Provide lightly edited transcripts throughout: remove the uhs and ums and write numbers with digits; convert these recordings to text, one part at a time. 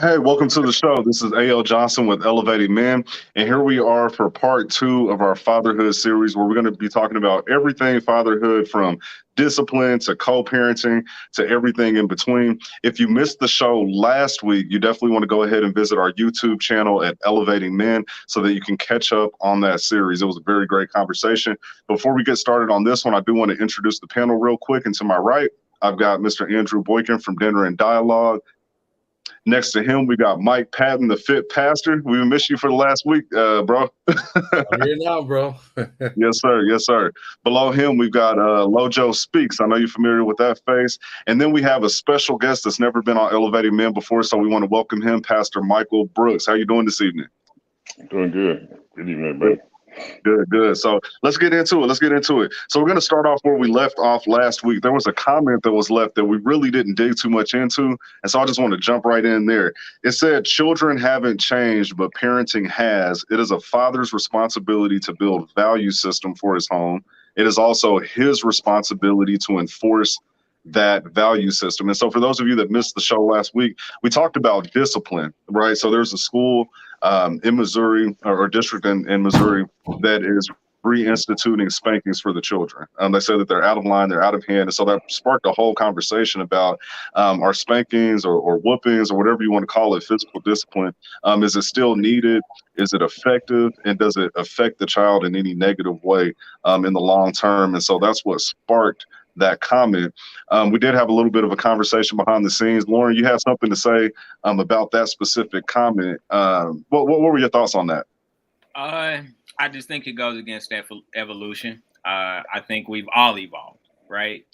Hey, welcome to the show. This is A.L. Johnson with Elevating Men, and here we are for part two of our fatherhood series, where we're going to be talking about everything fatherhood, from discipline to co-parenting to everything in between. If you missed the show last week, you definitely want to go ahead and visit our YouTube channel at Elevating Men so that you can catch up on that series. It was a very great conversation. Before we get started on this one, I do want to introduce the panel real quick. And to my right, I've got Mr. Andrew Boykin from Dinner and Dialogue. Next to him, we got Mike Patton, the Fit Pastor. We missed you for the last week, bro. I'm here now, bro. Yes, sir. Yes, sir. Below him, we've got Lojo Speaks. I know you're familiar with that face. And then we have a special guest that's never been on Elevating Men before, so we want to welcome him, Pastor Michael Brooks. How you doing this evening? Doing good. Good evening, everybody. Good, good. So let's get into it. Let's get into it. So we're going to start off where we left off last week. There was a comment that was left that we really didn't dig too much into. And so I just want to jump right in there. It said, children haven't changed, but parenting has. It is a father's responsibility to build value system for his home. It is also his responsibility to enforce that value system. And so for those of you that missed the show last week, we talked about discipline, right? So there's a school in Missouri, or district in Missouri, that is reinstituting spankings for the children. They say that they're out of line, they're out of hand. And so that sparked a whole conversation about our spankings or whoopings or whatever you want to call it, physical discipline. Is it still needed? Is it effective? And does it affect the child in any negative way in the long term? And so that's what sparked that comment. We did have a little bit of a conversation behind the scenes. Lauren, you had something to say about that specific comment. What were your thoughts on that? I just think it goes against evolution. I think we've all evolved, right?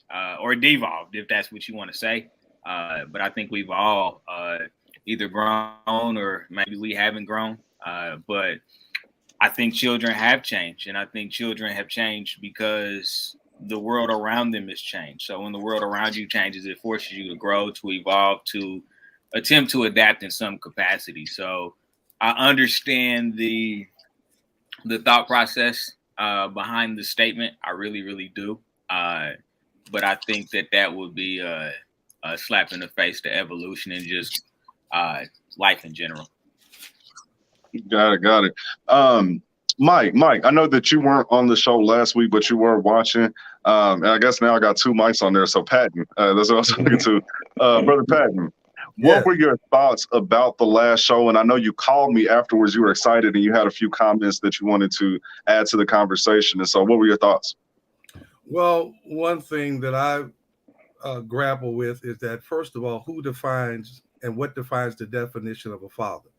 Or devolved, if that's what you want to say. But I think we've all either grown or maybe we haven't grown. But I think children have changed. And I think children have changed because the world around them has changed. So when the world around you changes, it forces you to grow, to evolve, to attempt to adapt in some capacity. So I understand the thought process behind the statement. I really, really do. But I think that would be a slap in the face to evolution and just life in general. Got it. Mike, I know that you weren't on the show last week, but you were watching. And I guess now I got two mics on there. So Patton, that's what I was talking to. Brother Patton, Yeah. what were your thoughts about the last show? And I know you called me afterwards. You were excited and you had a few comments that you wanted to add to the conversation. And so what were your thoughts? Well, one thing that I grapple with is that, first of all, who defines and what defines the definition of a father?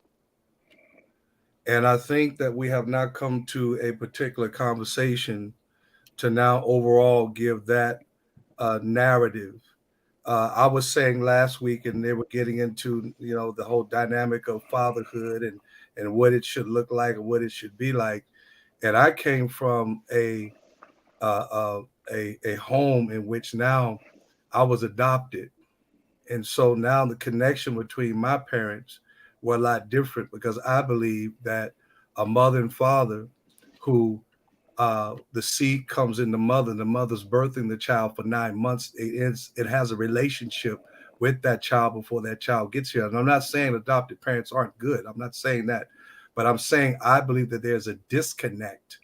And I think that we have not come to a particular conversation to now overall give that narrative. I was saying last week, and they were getting into the whole dynamic of fatherhood and what it should look like and what it should be like. And I came from a home in which now I was adopted, and so now the connection between my parents were a lot different, because I believe that a mother and father who the seed comes in the mother's birthing the child for 9 months. It has a relationship with that child before that child gets here. And I'm not saying adopted parents aren't good. I'm not saying that. But I'm saying I believe that there's a disconnect,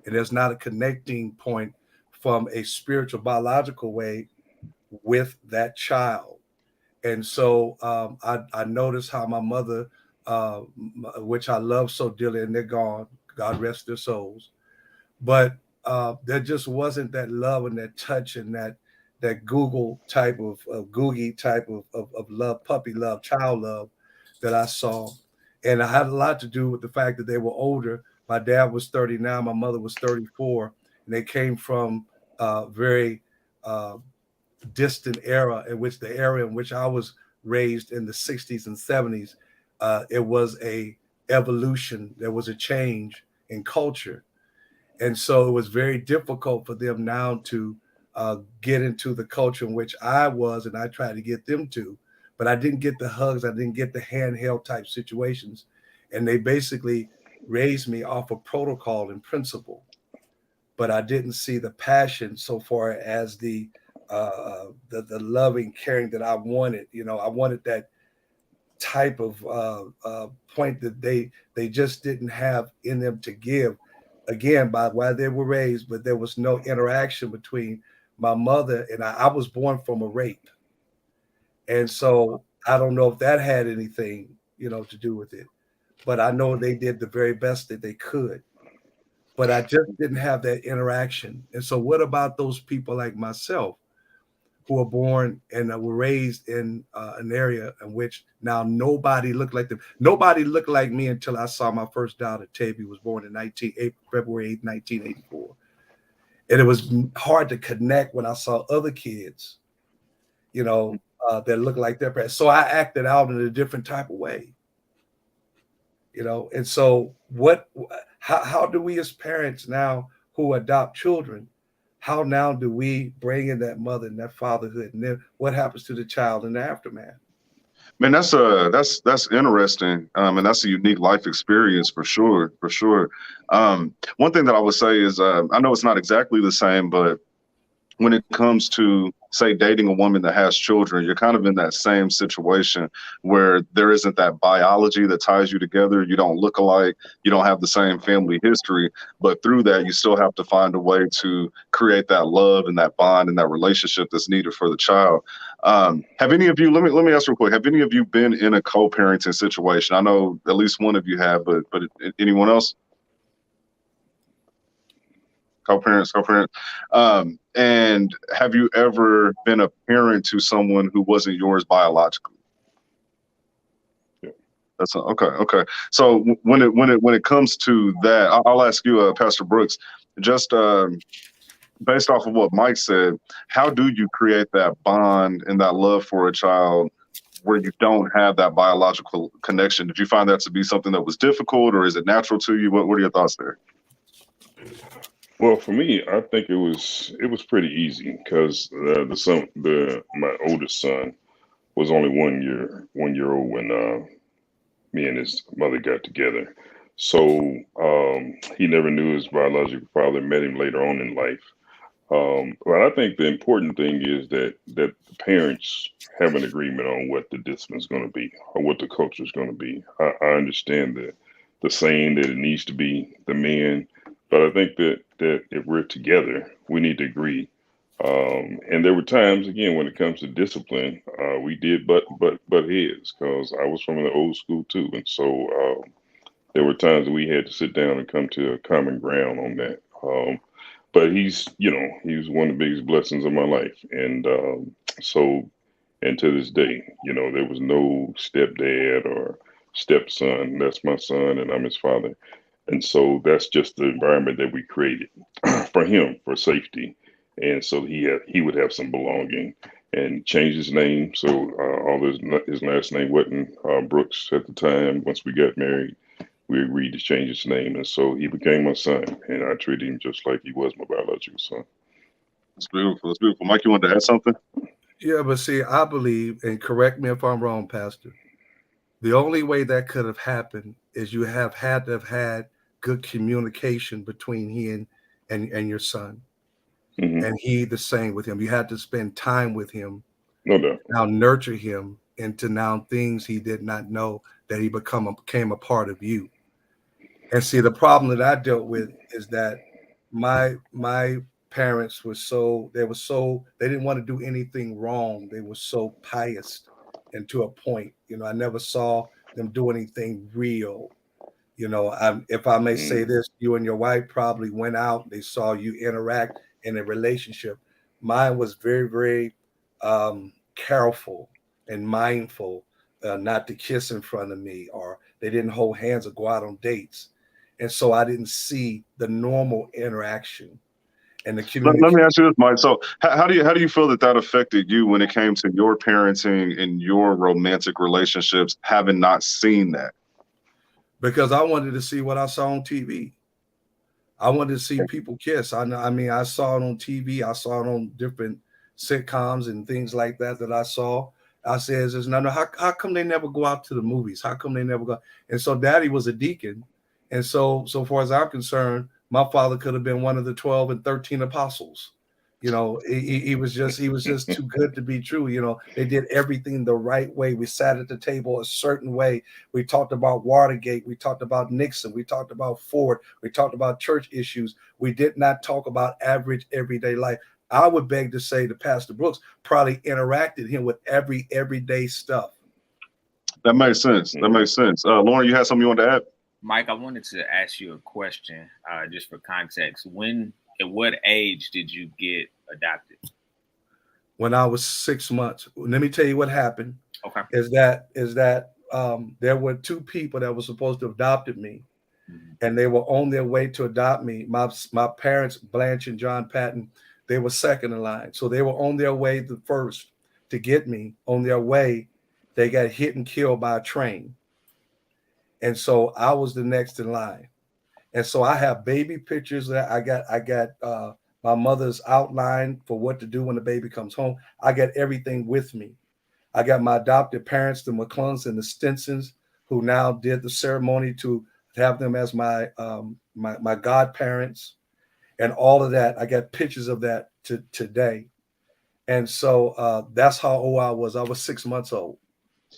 and there's not a connecting point from a spiritual, biological way with that child. And so I noticed how my mother, which I love so dearly, and they're gone, God rest their souls, but there just wasn't that love and that touch and that Google type of Googie type of love, puppy love, child love that I saw. And I had a lot to do with the fact that they were older. My dad was 39, my mother was 34, and they came from very distant era, in which the area in which I was raised in the 60s and 70s, it was a evolution. There was a change in culture. And so it was very difficult for them now to get into the culture in which I was, and I tried to get them to, but I didn't get the hugs. I didn't get the handheld type situations. And they basically raised me off of protocol and principle, but I didn't see the passion so far as the loving, caring that I wanted. I wanted that type of point that they just didn't have in them to give, again, by why they were raised, but there was no interaction between my mother and I. I was born from a rape. And so I don't know if that had anything, to do with it, but I know they did the very best that they could. But I just didn't have that interaction. And so what about those people like myself who were born and were raised in an area in which now nobody looked like them? Nobody looked like me until I saw my first daughter. Taby was born in February 8, 1984. And it was hard to connect when I saw other kids, that looked like their parents. So I acted out in a different type of way, And so how do we as parents now who adopt children, how now do we bring in that mother and that fatherhood? And then what happens to the child in the aftermath? Man, that's interesting, and that's a unique life experience for sure, for sure. One thing that I would say is, I know it's not exactly the same, but when it comes to, say, dating a woman that has children, you're kind of in that same situation where there isn't that biology that ties you together. You don't look alike. You don't have the same family history. But through that, you still have to find a way to create that love and that bond and that relationship that's needed for the child. Have any of you, let me ask real quick, have any of you been in a co-parenting situation? I know at least one of you have, but anyone else? Co-parents. And have you ever been a parent to someone who wasn't yours biologically? Yeah. That's okay. So when it comes to that, I'll ask you, Pastor Brooks, just based off of what Mike said, how do you create that bond and that love for a child where you don't have that biological connection? Did you find that to be something that was difficult, or is it natural to you? What are your thoughts there? Well, for me, I think it was pretty easy because my oldest son was only 1 year old when me and his mother got together. So he never knew his biological father. Met him later on in life. But I think the important thing is that the parents have an agreement on what the discipline is going to be or what the culture is going to be. I understand the saying that it needs to be the man, but I think that if we're together, we need to agree. And there were times, again, when it comes to discipline, we did but heads because I was from the old school too, and so there were times that we had to sit down and come to a common ground on that. But he was one of the biggest blessings of my life. And and to this day, there was no stepdad or stepson. That's my son, and I'm his father. And so that's just the environment that we created for him for safety. And so he would have some belonging and change his name. So all his last name wasn't Brooks at the time. Once we got married, we agreed to change his name, and so he became my son, and I treated him just like he was my biological son. It's beautiful. It's beautiful. Mike, you wanted to add something? Yeah, but see, I believe, and correct me if I'm wrong, Pastor, the only way that could have happened is you have had to have had good communication between he and your son. Mm-hmm. And he the same with him. You had to spend time with him. No doubt. Now nurture him into now things he did not know that he became a part of you. And see, the problem that I dealt with is that my parents were they didn't want to do anything wrong. They were so pious, and to a point, I never saw them do anything real. If I may say this, you and your wife probably went out, they saw you interact in a relationship. Mine was very, very careful and mindful not to kiss in front of me, or they didn't hold hands or go out on dates. And so I didn't see the normal interaction and the communication. Let me ask you this, Mike. So how do you feel that affected you when it came to your parenting and your romantic relationships, having not seen that? Because I wanted to see what I saw on TV. I wanted to see people kiss. I saw it on TV. I saw it on different sitcoms and things like that I saw. I said, how come they never go out to the movies? How come they never go? And so Daddy was a deacon. And so far as I'm concerned, my father could have been one of the 12 and 13 apostles, You know, he was just too good to be true. You know, they did everything the right way. We sat at the table a certain way. We talked about Watergate. We talked about Nixon. We talked about Ford. We talked about church issues. We did not talk about average everyday life. I would beg to say that Pastor Brooks probably interacted him with everyday stuff. That makes sense. That makes sense. Lauren, you had something you wanted to add? Mike, I wanted to ask you a question, just for context. At what age did you get adopted? When I was 6 months. Let me tell you what happened. Okay. Is that there were two people that were supposed to have adopted me, and they were on their way to adopt me. My parents, Blanche and John Patton, they were second in line. So they were on their way the first to get me. On their way, they got hit and killed by a train. And so I was the next in line. And so I have baby pictures that I got my mother's outline for what to do when the baby comes home. I got everything with me. I got my adopted parents, the McClellan's and the Stinsons, who now did the ceremony to have them as my my godparents, and all of that. I got pictures of that today. And so that's how old I was. I was 6 months old.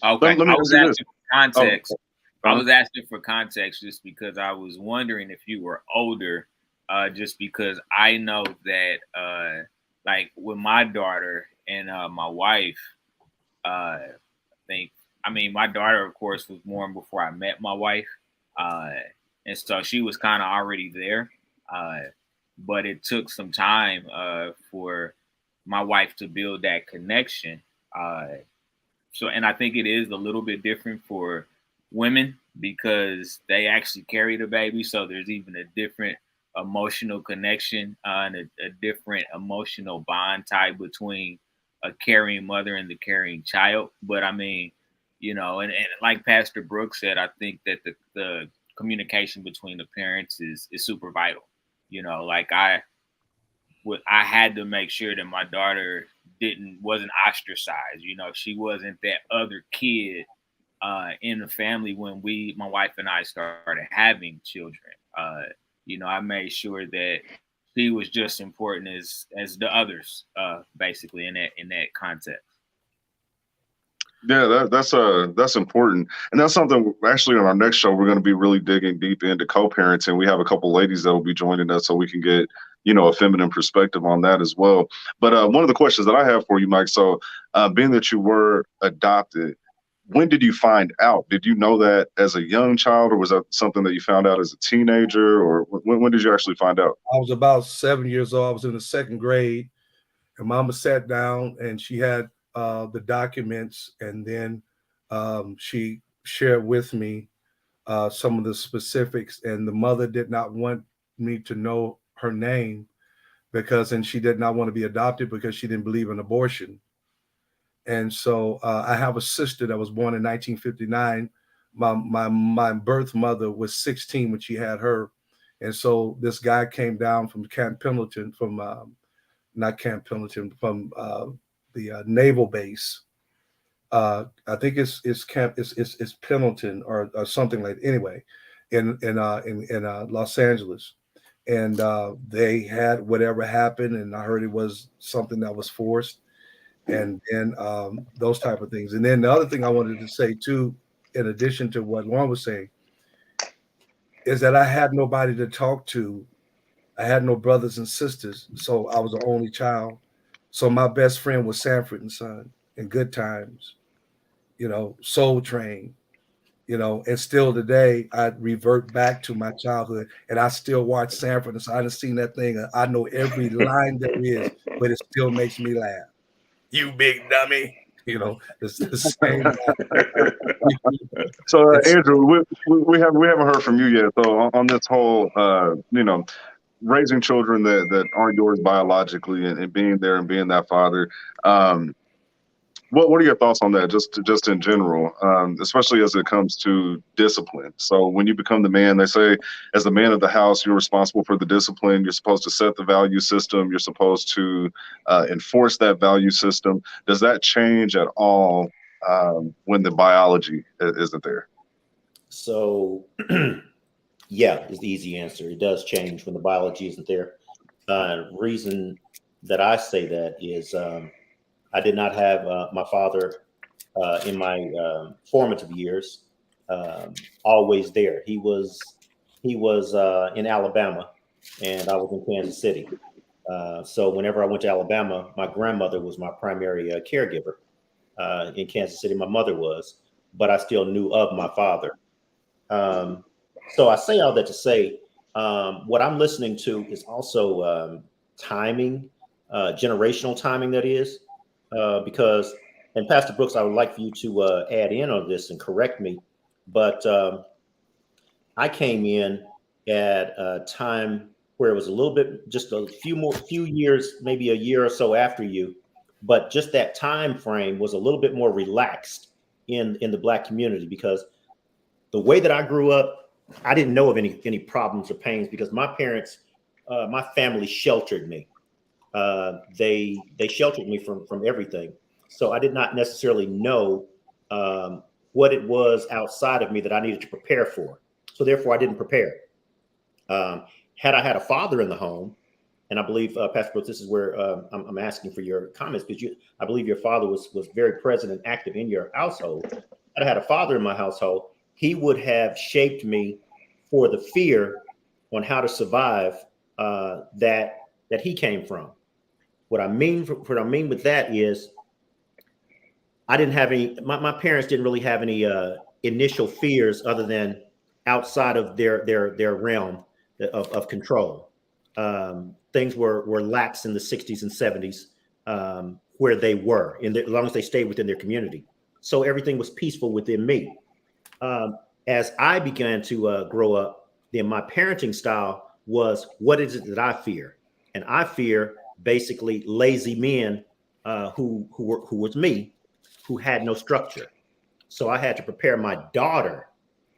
Okay. Let me I was ask you asking for context. I was asking for context just because I was wondering if you were older, just because I know that, like with my daughter and my wife, my daughter, of course, was born before I met my wife. And so she was kind of already there. But it took some time for my wife to build that connection. And I think it is a little bit different for women because they actually carry the baby. So there's even a different emotional connection and a different emotional bond tied between a carrying mother and the carrying child. But I mean, you know, and like Pastor Brooks said, I think that the communication between the parents is super vital. You know, like I had to make sure that my daughter wasn't ostracized. You know, she wasn't that other kid in the family when my wife and I started having children. You know, I made sure that she was just important as the others, basically in that context. Yeah, that's important, and that's something. Actually, on our next show, we're going to be really digging deep into co-parenting. We have a couple ladies that will be joining us, so we can get a feminine perspective on that as well. But one of the questions that I have for you, Mike. So, being that you were adopted, when did you find out? Did you know that as a young child, or was that something that you found out as a teenager, or when did you actually find out? I was about 7 years old. I was in the second grade, and Mama sat down and she had the documents, and then she shared with me some of the specifics. And the mother did not want me to know her name and she did not want to be adopted because she didn't believe in abortion. And so I have a sister that was born in 1959. My birth mother was 16 when she had her. And so this guy came down from Camp Pendleton, not Camp Pendleton, from the naval base. I think it's Pendleton or something like that. Anyway, in Los Angeles, and they had whatever happened, and I heard it was something that was forced, and those type of things. And then the other thing I wanted to say too, in addition to what Lauren was saying, is that I had nobody to talk to. I had no brothers and sisters, so I was the only child. So my best friend was Sanford and Son in Good Times, Soul Train, and still today I revert back to my childhood and I still watch Sanford and Son. I done seen that thing. I know every line there is, but it still makes me laugh. You big dummy. It's the same. So Andrew, we haven't heard from you yet. So on this whole, raising children that aren't yours biologically and being there and being that father, what are your thoughts on that? Just in general, especially as it comes to discipline. So when you become the man, they say as the man of the house, you're responsible for the discipline. You're supposed to set the value system. You're supposed to enforce that value system. Does that change at all when the biology isn't there? So, yeah, is the easy answer. It does change when the biology isn't there. Reason that I say that is I did not have my father in my formative years always there. He was in Alabama, and I was in Kansas City. So whenever I went to Alabama, my grandmother was my primary caregiver. In Kansas City, my mother was, but I still knew of my father. So I say all that to say, what I'm listening to is also timing, generational timing, that is, because, and Pastor Brooks, I would like for you to add in on this and correct me, but I came in at a time where it was a little bit, just a few years, maybe a year or so after you, but just that time frame was a little bit more relaxed in the Black community, because the way that I grew up, I didn't know of any problems or pains, because my parents, my family sheltered me. They sheltered me from everything, so I did not necessarily know what it was outside of me that I needed to prepare for. So therefore, I didn't prepare. Had I had a father in the home, and I believe, Pastor Brooks, this is where I'm asking for your comments, because I believe your father was very present and active in your household. Had I had a father in my household, he would have shaped me for the fear on how to survive that he came from. What I mean with that is, I didn't have any. My parents didn't really have any initial fears other than outside of their realm of control. Things were lax in the 60s and 70s, where they were, as long as they stayed within their community. So everything was peaceful within me. As I began to grow up, then my parenting style was, what is it that I fear? And I fear basically lazy men who was me, who had no structure. So I had to prepare my daughter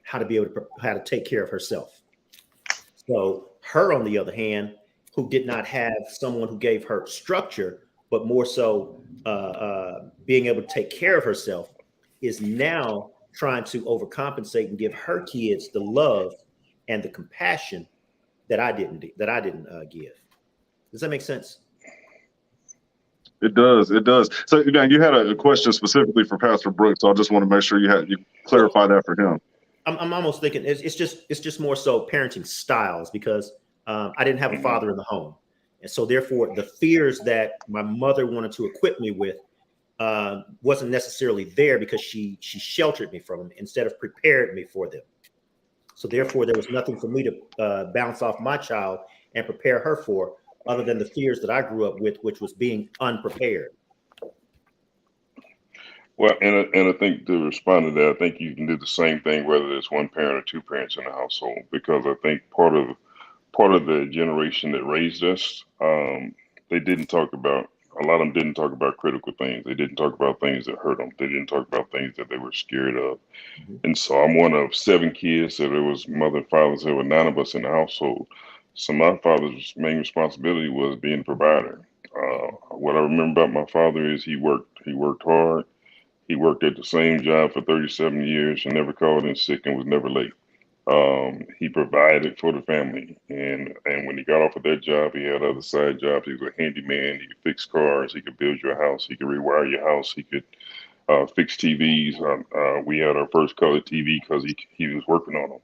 how to be able to how to take care of herself. So her, on the other hand, who did not have someone who gave her structure, but more so being able to take care of herself, is now trying to overcompensate and give her kids the love and the compassion that I didn't give. Does that make sense? It does. It does. So now you had a question specifically for Pastor Brooks. So I just want to make sure you clarify that for him. I'm almost thinking it's just more so parenting styles, because I didn't have a father in the home, and so therefore the fears that my mother wanted to equip me with wasn't necessarily there, because she sheltered me from them instead of prepared me for them. So therefore there was nothing for me to bounce off my child and prepare her for, other than the fears that I grew up with, which was being unprepared. Well, and I think, to respond to that, I think you can do the same thing whether it's one parent or two parents in the household, because I think part of the generation that raised us, they didn't talk about, a lot of them didn't talk about critical things. They didn't talk about things that hurt them. They didn't talk about things that they were scared of. Mm-hmm. And so I'm one of 7 kids, so there was mother and father, so there were 9 of us in the household. So my father's main responsibility was being a provider. What I remember about my father is he worked hard. He worked at the same job for 37 years and never called in sick and was never late. He provided for the family, and when he got off of that job, he had other side jobs. He was a handyman. He could fix cars. He could build your house. He could rewire your house. He could fix TVs. We had our first color TV because he was working on them,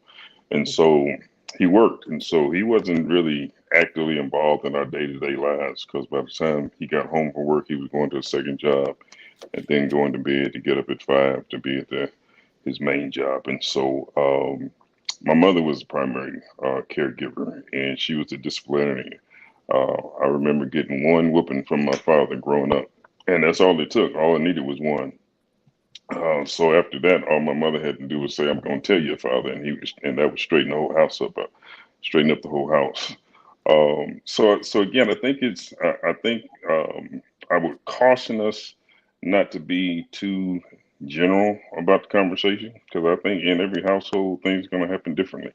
and so he worked, and so he wasn't really actively involved in our day-to-day lives, because by the time he got home from work, he was going to a second job and then going to bed to get up at 5 to be at his main job. And so my mother was the primary caregiver, and she was the disciplinarian. I remember getting one whooping from my father growing up, and that's all it took. All I needed was one. So after that, all my mother had to do was say, "I'm going to tell your father," and that would straighten the whole house up, straighten up the whole house. So again, I think I would caution us not to be too general about the conversation, because I think in every household things are going to happen differently.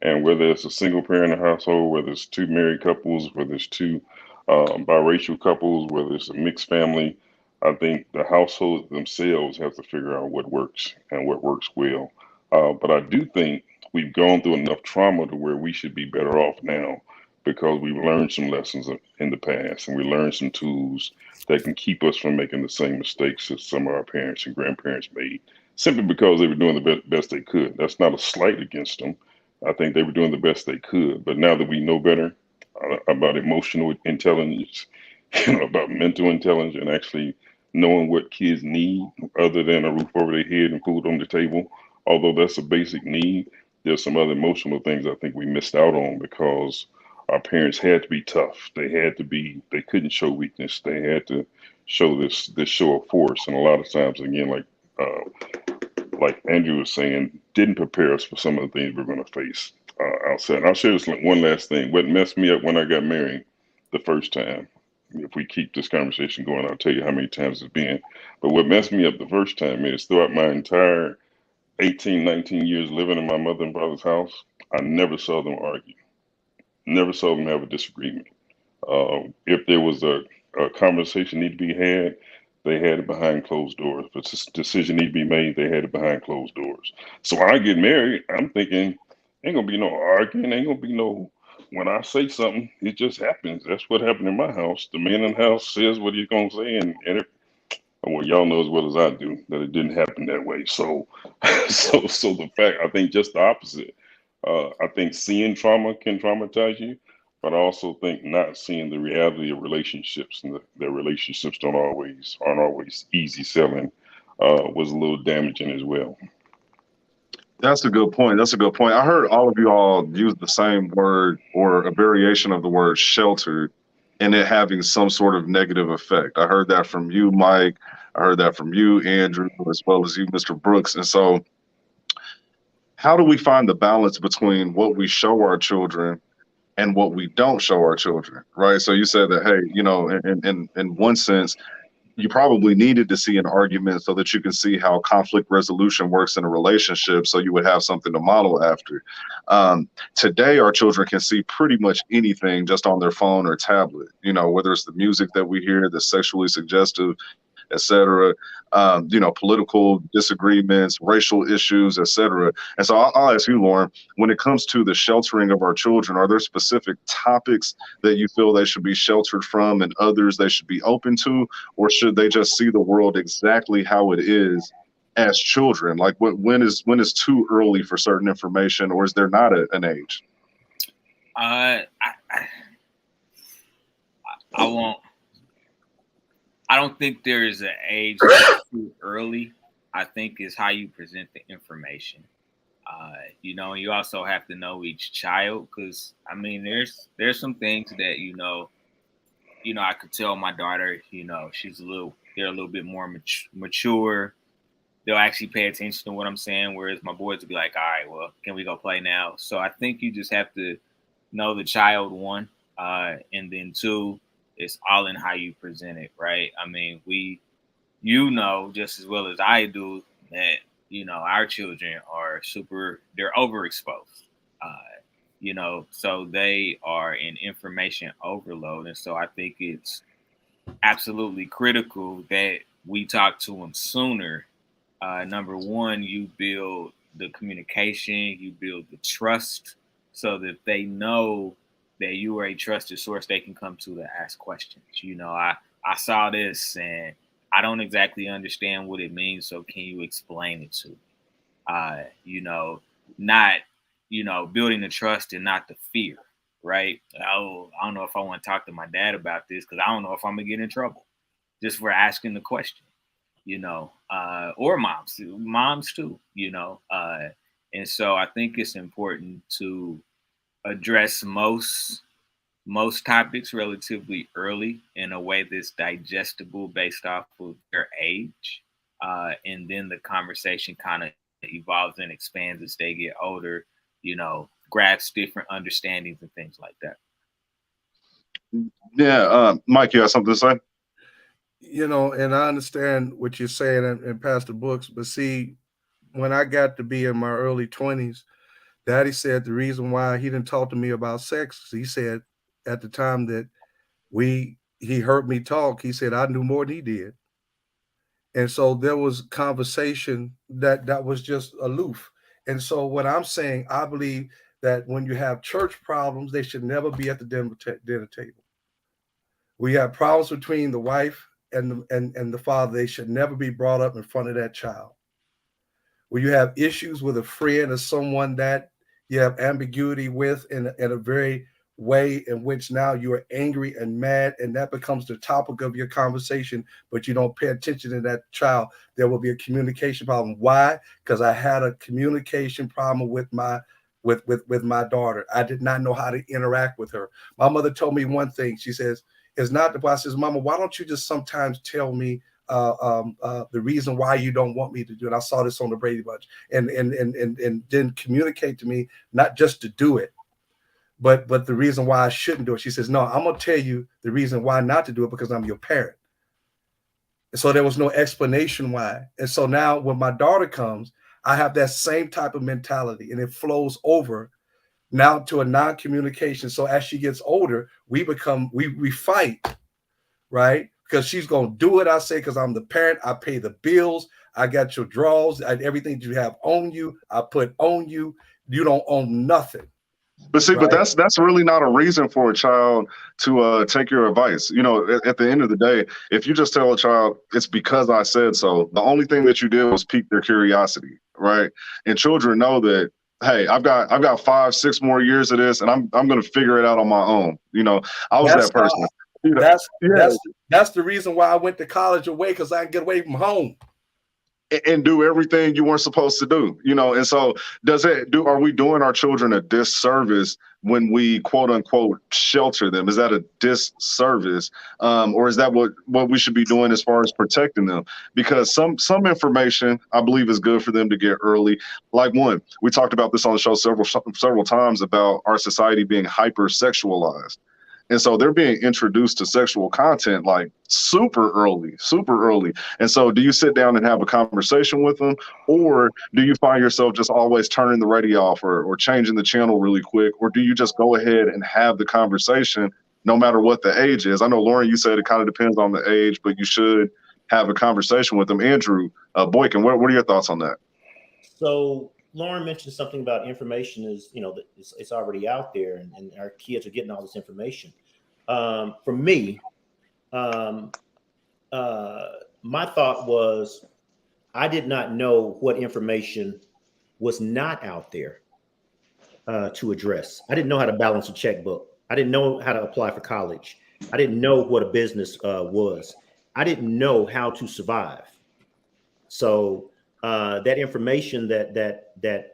And whether it's a single parent household, whether it's 2 married couples, whether it's 2 biracial couples, whether it's a mixed family, I think the households themselves have to figure out what works and what works well. But I do think we've gone through enough trauma to where we should be better off now because we've learned some lessons in the past, and we learned some tools that can keep us from making the same mistakes that some of our parents and grandparents made, simply because they were doing the best they could. That's not a slight against them. I think they were doing the best they could. But now that we know better about emotional intelligence, about mental intelligence, and actually knowing what kids need other than a roof over their head and food on the table, although that's a basic need, there's some other emotional things I think we missed out on because our parents had to be tough. They couldn't show weakness. They had to show this show of force. And a lot of times, again, like Andrew was saying, didn't prepare us for some of the things we're going to face outside. And I'll share this one last thing. What messed me up when I got married the first time, if we keep this conversation going, I'll tell you how many times it's been. But what messed me up the first time is throughout my entire 18, 19 years living in my mother and brother's house, I never saw them argue, never saw them have a disagreement. If there was a conversation need to be had, they had it behind closed doors. If a decision need to be made, they had it behind closed doors. So when I get married, I'm thinking, ain't gonna be no arguing, ain't gonna be no. When I say something, it just happens. That's what happened in my house. The man in the house says what he's gonna say, and well, y'all know as well as I do that it didn't happen that way. So, so the fact, I think just the opposite. I think seeing trauma can traumatize you, but I also think not seeing the reality of relationships and that relationships aren't always easy selling was a little damaging as well. That's a good point. That's a good point. I heard all of you all use the same word or a variation of the word sheltered and it having some sort of negative effect. I heard that from you, Mike. I heard that from you, Andrew, as well as you, Mr. Brooks. And so how do we find the balance between what we show our children and what we don't show our children, right? So you said that, hey, in one sense, you probably needed to see an argument so that you can see how conflict resolution works in a relationship so you would have something to model after. Today, our children can see pretty much anything just on their phone or tablet, whether it's the music that we hear, the sexually suggestive, et cetera, political disagreements, racial issues, et cetera. And so I'll ask you, Lauren, when it comes to the sheltering of our children, are there specific topics that you feel they should be sheltered from and others they should be open to, or should they just see the world exactly how it is as children? Like when is too early for certain information, or is there not an age? I won't. I don't think there is an age too early. I think is how you present the information. You also have to know each child because there's some things that I could tell my daughter. They're a little bit more mature. They'll actually pay attention to what I'm saying, whereas my boys will be like, "All right, well, can we go play now?" So I think you just have to know the child, one, and then two. It's all in how you present it, right? Just as well as I do that, our children they're overexposed, so they are in information overload. And so I think it's absolutely critical that we talk to them sooner. Number one, you build the communication, you build the trust so that they know that you are a trusted source they can come to ask questions. I saw this and I don't exactly understand what it means. So can you explain it to me? Not, building the trust and not the fear, right? I don't know if I want to talk to my dad about this because I don't know if I'm gonna get in trouble just for asking the question, or moms too, and so I think it's important to address most topics relatively early in a way that's digestible based off of their age. And then the conversation kind of evolves and expands as they get older, grasp different understandings and things like that. Yeah. Mike, you have something to say? And I understand what you're saying and Pastor Brooks, but see, when I got to be in my early 20s, Daddy said the reason why he didn't talk to me about sex, he said at the time that he heard me talk, he said I knew more than he did. And so there was conversation that was just aloof. And so what I'm saying, I believe that when you have church problems, they should never be at the dinner table. We have problems between the wife and the father. They should never be brought up in front of that child. When you have issues with a friend or someone that you have ambiguity with in a very way in which now you are angry and mad, and that becomes the topic of your conversation, but you don't pay attention to that child, there will be a communication problem. Why? Because I had a communication problem with my daughter. I did not know how to interact with her. My mother told me one thing. She says, it's not the boss. I says, Mama, why don't you just sometimes tell me the reason why you don't want me to do it? I saw this on the Brady Bunch, and then communicate to me, not just to do it, but the reason why I shouldn't do it. She says, no, I'm going to tell you the reason why not to do it, because I'm your parent. And so there was no explanation why. And so now when my daughter comes, I have that same type of mentality, and it flows over now to a non-communication. So as she gets older, we fight, right? Because she's going to do what I say, because I'm the parent. I pay the bills. I got your drawers. Everything you have on you, I put on you. You don't own nothing. But see, right? but that's really not a reason for a child to take your advice. You know, at the end of the day, if you just tell a child it's because I said so, the only thing that you did was pique their curiosity, right? And children know that, hey, I've got 5-6 more years of this, and I'm going to figure it out on my own. You know, I was that person. You know, that's the reason why I went to college away, because I can get away from home and do everything you weren't supposed to do, you know. And so are we doing our children a disservice when we quote unquote shelter them? Is that a disservice? Or is that what we should be doing as far as protecting them? Because some information I believe is good for them to get early. Like we talked about this on the show several times about our society being hypersexualized. And so they're being introduced to sexual content like super early. And so do you sit down and have a conversation with them, or do you find yourself just always turning the radio off or changing the channel really quick? Or do you just go ahead and have the conversation no matter what the age is? I know, Lauren, you said it kind of depends on the age, but you should have a conversation with them. Andrew Boykin, what are your thoughts on that? So Lauren mentioned something about information is, it's already out there, and our kids are getting all this information. For me, my thought was I did not know what information was not out there to address. I didn't know how to balance a checkbook. I didn't know how to apply for college. I didn't know what a business was. I didn't know how to survive. So that information that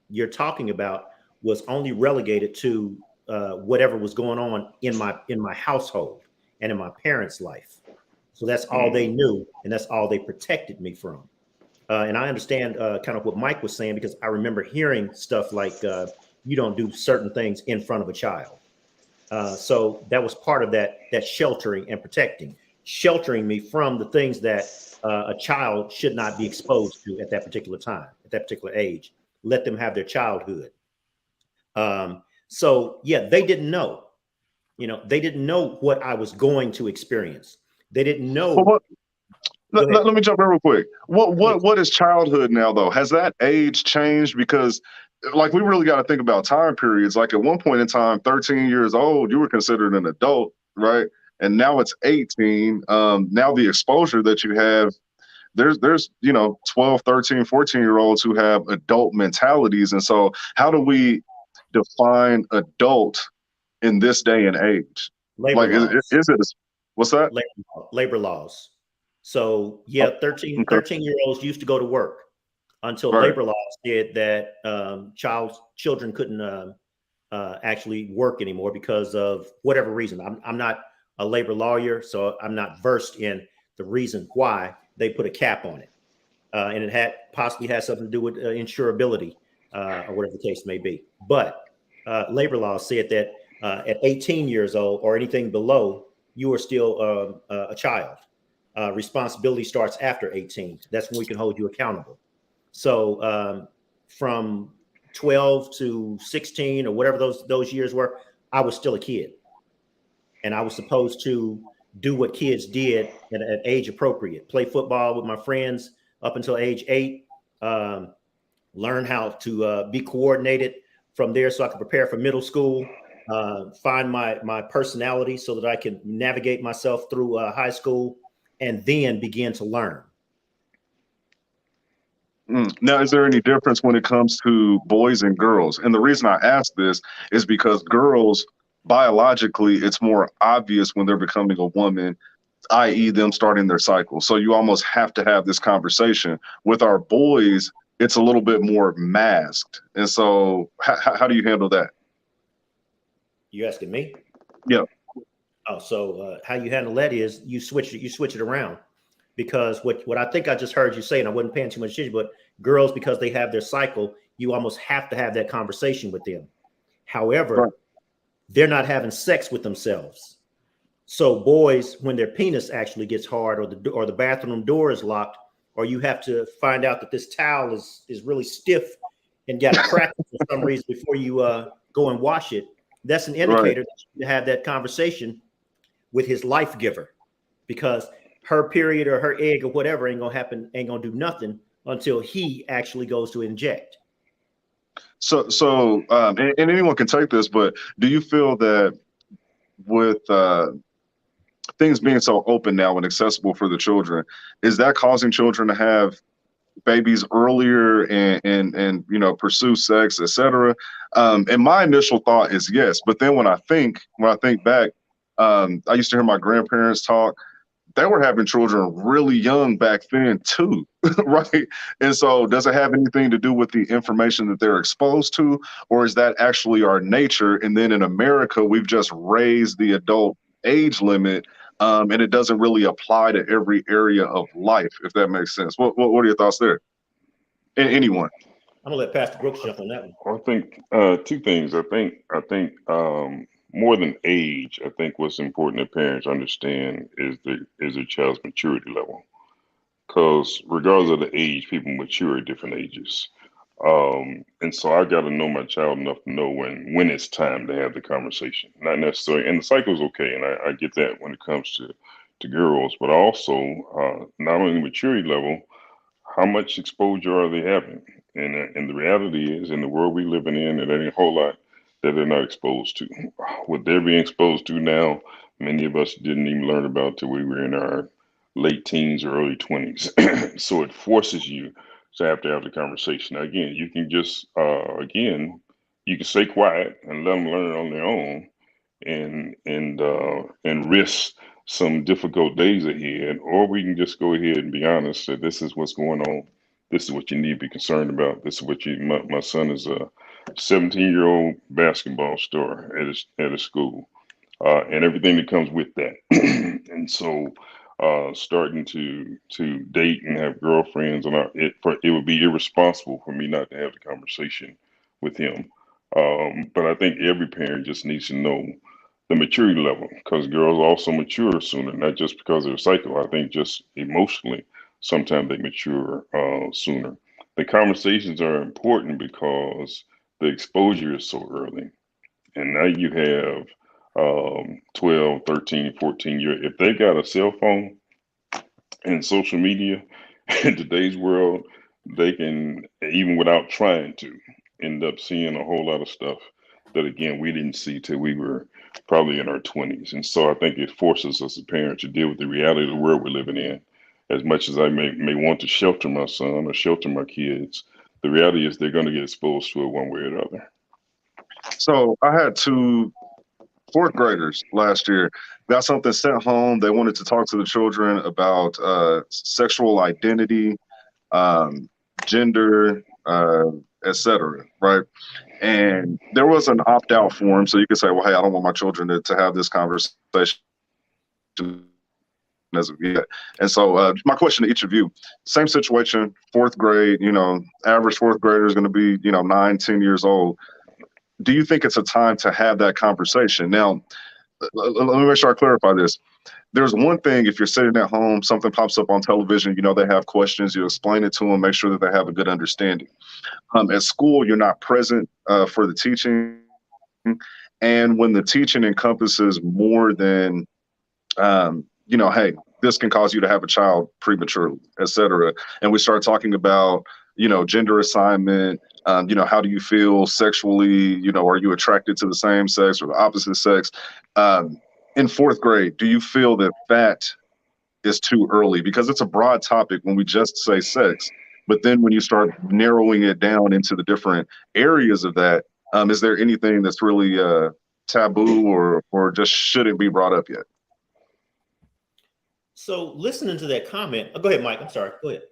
you're talking about was only relegated to whatever was going on in my household and in my parents' life. So that's all they knew, and that's all they protected me from. And I understand kind of what Mike was saying, because I remember hearing stuff like you don't do certain things in front of a child. So that was part of that sheltering and sheltering me from the things that a child should not be exposed to at that particular time, at that particular age. Let them have their childhood. So yeah, they didn't know. They didn't know what I was going to experience. They didn't know. Let me jump in real quick. What is childhood now, though? Has that age changed? Because like, we really got to think about time periods. Like, at one point in time, 13 years old, you were considered an adult, right? And now it's 18. Now the exposure that you have, there's 12, 13, 14-year-olds who have adult mentalities. And so how do we define adult in this day and age? What's that? Labor laws. So yeah, 13-year-olds used to go to work until labor laws said that children couldn't actually work anymore because of whatever reason. I'm not a labor lawyer, so I'm not versed in the reason why they put a cap on it. And it possibly has something to do with insurability or whatever the case may be. But labor laws said that at 18 years old or anything below, you are still a child. Responsibility starts after 18. That's when we can hold you accountable. So from 12 to 16 or whatever those years were, I was still a kid. And I was supposed to do what kids did at age appropriate. Play football with my friends up until age 8. Learn how to be coordinated from there so I can prepare for middle school, find my personality so that I can navigate myself through high school, and then begin to learn. Now, is there any difference when it comes to boys and girls? And the reason I ask this is because girls, biologically, it's more obvious when they're becoming a woman, i.e., them starting their cycle. So you almost have to have this conversation. With our boys, it's a little bit more masked. And so how do you handle that? You asking me? Yeah. Oh, so how you handle that is you switch it around. Because what I think I just heard you say, and I wasn't paying too much attention, but girls, because they have their cycle, you almost have to have that conversation with them. However, Right. They're not having sex with themselves. So boys, when their penis actually gets hard, or the bathroom door is locked, or you have to find out that this towel is really stiff and got a crack for some reason before you go and wash it, that's an indicator that you have that conversation with his life giver, because her period or her egg or whatever ain't gonna do nothing until he actually goes to inject. So and anyone can take this, but do you feel that with things being so open now and accessible for the children, is that causing children to have babies earlier and pursue sex, etc.? And my initial thought is yes, but then when I think back, I used to hear my grandparents talk. They were having children really young back then too, right? And so does it have anything to do with the information that they're exposed to, or is that actually our nature? And then in America, we've just raised the adult age limit, and it doesn't really apply to every area of life, if that makes sense. What are your thoughts there? Anyone? I'm gonna let Pastor Brooks jump on that one. I think two things. I think more than age, I think what's important that parents understand is their child's maturity level. Because regardless of the age, people mature at different ages. And so I got to know my child enough to know when it's time to have the conversation. Not necessarily, and the cycle is okay, and I get that when it comes to girls, but also not only the maturity level, how much exposure are they having? And the reality is, in the world we living in, there ain't a whole lot that they're not exposed to. What they're being exposed to now, many of us didn't even learn about till we were in our late teens or early 20s. So it forces you to have the conversation. Now, again, you can just, you can stay quiet and let them learn on their own, and risk some difficult days ahead, or we can just go ahead and be honest that this is what's going on. This is what you need to be concerned about. This is what my son is a 17-year-old basketball star at a school, and everything that comes with that. And so starting to date and have girlfriends, and it would be irresponsible for me not to have the conversation with him. But I think every parent just needs to know the maturity level, because girls also mature sooner, not just because of their cycle. I think just emotionally, sometimes they mature sooner. The conversations are important because the exposure is so early. And now you have 12, 13, 14 years. If they got a cell phone and social media in today's world, they can, even without trying to, end up seeing a whole lot of stuff that, again, we didn't see till we were probably in our 20s. And so I think it forces us as parents to deal with the reality of the world we're living in. As much as I may want to shelter my son or shelter my kids, the reality is they're going to get exposed to it one way or the other. So I had two fourth graders last year, got something sent home. They wanted to talk to the children about sexual identity, gender, etc. Right? And there was an opt-out form, so you could say, well, hey, I don't want my children to have this conversation as of yet. And so my question to each of you, same situation, fourth grade, average fourth grader is going to be, 9, 10 years old. Do you think it's a time to have that conversation? Now, let me make sure I clarify this. There's one thing, if you're sitting at home, something pops up on television, they have questions, you explain it to them, make sure that they have a good understanding. At school, you're not present for the teaching. And when the teaching encompasses more than, hey, this can cause you to have a child prematurely, et cetera. And we start talking about, gender assignment, You know, how do you feel sexually? You know, are you attracted to the same sex or the opposite sex? In fourth grade, do you feel that that is too early? Because it's a broad topic when we just say sex, but then when you start narrowing it down into the different areas of that, is there anything that's really taboo or just shouldn't be brought up yet? So listening to that comment, go ahead, Mike. I'm sorry. Go ahead.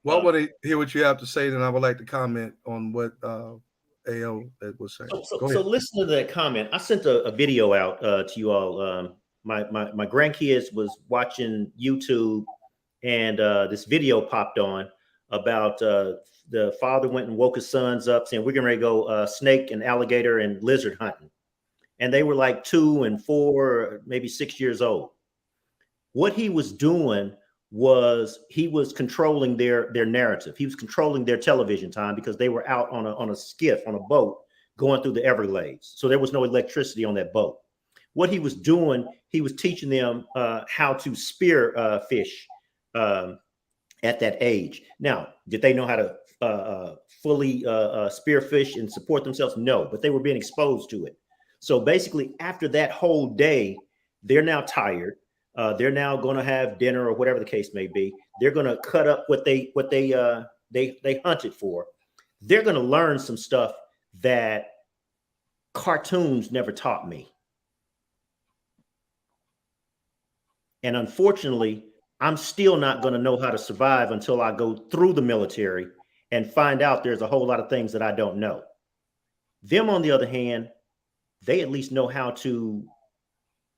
Well, I want to hear what you have to say, then I would like to comment on what AO was saying. So listening to that comment, I sent a video out to you all. My grandkids was watching YouTube, and this video popped on about the father went and woke his sons up saying, we're getting ready to go snake and alligator and lizard hunting. And they were like 2 and 4, maybe 6 years old. What he was doing was he was controlling their narrative. He was controlling their television time because they were out on a skiff, on a boat, going through the Everglades. So there was no electricity on that boat. What he was doing, he was teaching them how to spear fish at that age. Now, did they know how to fully spear fish and support themselves? No, but they were being exposed to it. So basically, after that whole day, they're now tired. They're now going to have dinner or whatever the case may be. They're going to cut up what they hunted for. They're going to learn some stuff that cartoons never taught me. And unfortunately, I'm still not going to know how to survive until I go through the military and find out there's a whole lot of things that I don't know. Them, on the other hand, they at least know how to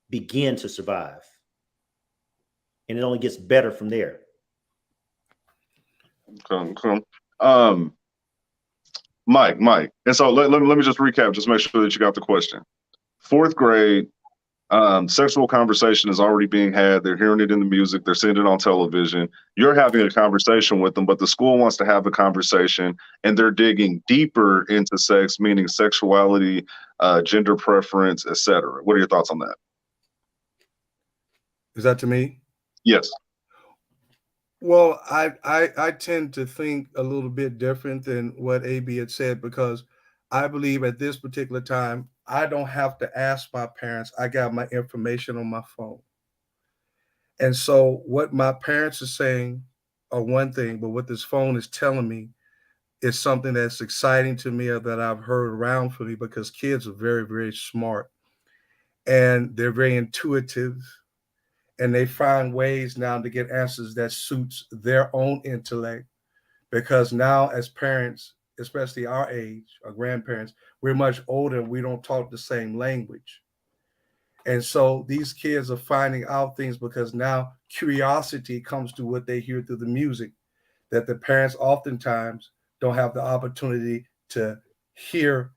begin to survive. And it only gets better from there. Okay. Mike. And so let me just recap, just make sure that you got the question. Fourth grade, sexual conversation is already being had. They're hearing it in the music. They're seeing it on television. You're having a conversation with them, but the school wants to have a conversation, and they're digging deeper into sex, meaning sexuality, gender preference, etc. What are your thoughts on that? Is that to me? Yes. Well, I tend to think a little bit different than what AB had said, because I believe at this particular time, I don't have to ask my parents. I got my information on my phone. And so what my parents are saying are one thing, but what this phone is telling me is something that's exciting to me or that I've heard around for me, because kids are very, very smart and they're very intuitive. And they find ways now to get answers that suits their own intellect, because now as parents, especially our age, our grandparents, we're much older and we don't talk the same language. And so these kids are finding out things because now curiosity comes to what they hear through the music that the parents oftentimes don't have the opportunity to hear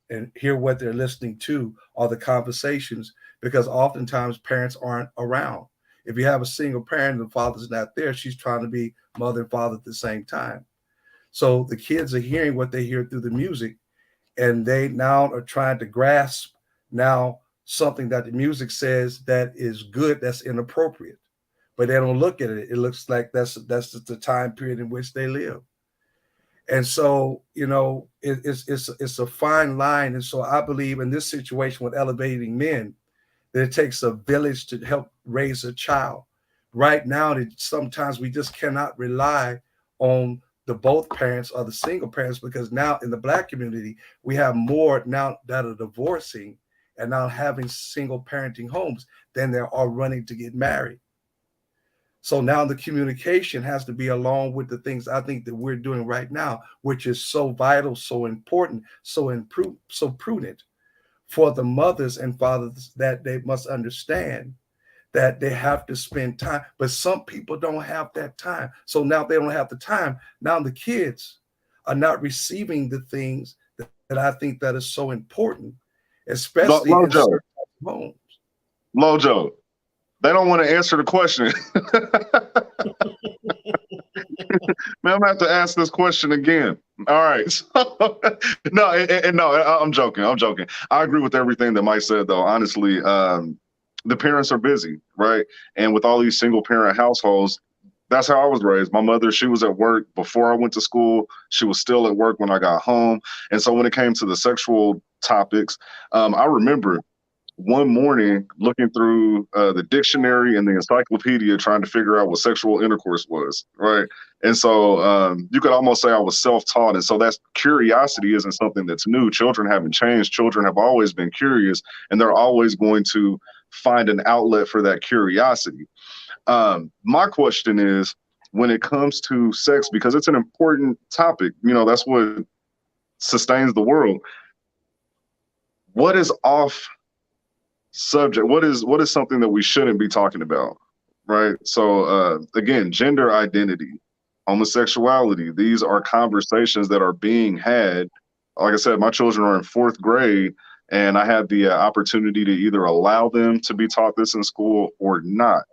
what they're listening to, or the conversations, because oftentimes parents aren't around. If you have a single parent and the father's not there, she's trying to be mother and father at the same time. So the kids are hearing what they hear through the music, and they now are trying to grasp now something that the music says that is good, that's inappropriate. But they don't look at it. It looks like that's the time period in which they live. And so, you know, it's a fine line. And so I believe in this situation with elevating men, that it takes a village to help raise a child. Right now, sometimes we just cannot rely on the both parents or the single parents, because now in the Black community, we have more now that are divorcing and now having single parenting homes than there are running to get married. So now the communication has to be along with the things I think that we're doing right now, which is so vital, so important, so prudent for the mothers and fathers, that they must understand that they have to spend time. But some people don't have that time. So now they don't have the time. Now the kids are not receiving the things that I think that is so important, especially in certain homes. Lojo, they don't want to answer the question. Man, I'm gonna have to ask this question again. All right. So, no, I'm joking. I agree with everything that Mike said, though. Honestly, the parents are busy, right? And with all these single parent households, That's how I was raised. My mother, she was at work before I went to school. She was still at work when I got home. And so when it came to the sexual topics, I remember one morning looking through the dictionary and the encyclopedia trying to figure out what sexual intercourse was, right? And so you could almost say I was self-taught. And so that curiosity isn't something that's new. Children haven't changed. Children have always been curious, and they're always going to find an outlet for that curiosity. My question is, when it comes to sex, because it's an important topic, you know, that's what sustains the world. What is off subject? What is something that we shouldn't be talking about, right? So again, gender identity, homosexuality, these are conversations that are being had. Like I said, my children are in 4th grade, and I had the opportunity to either allow them to be taught this in school or not.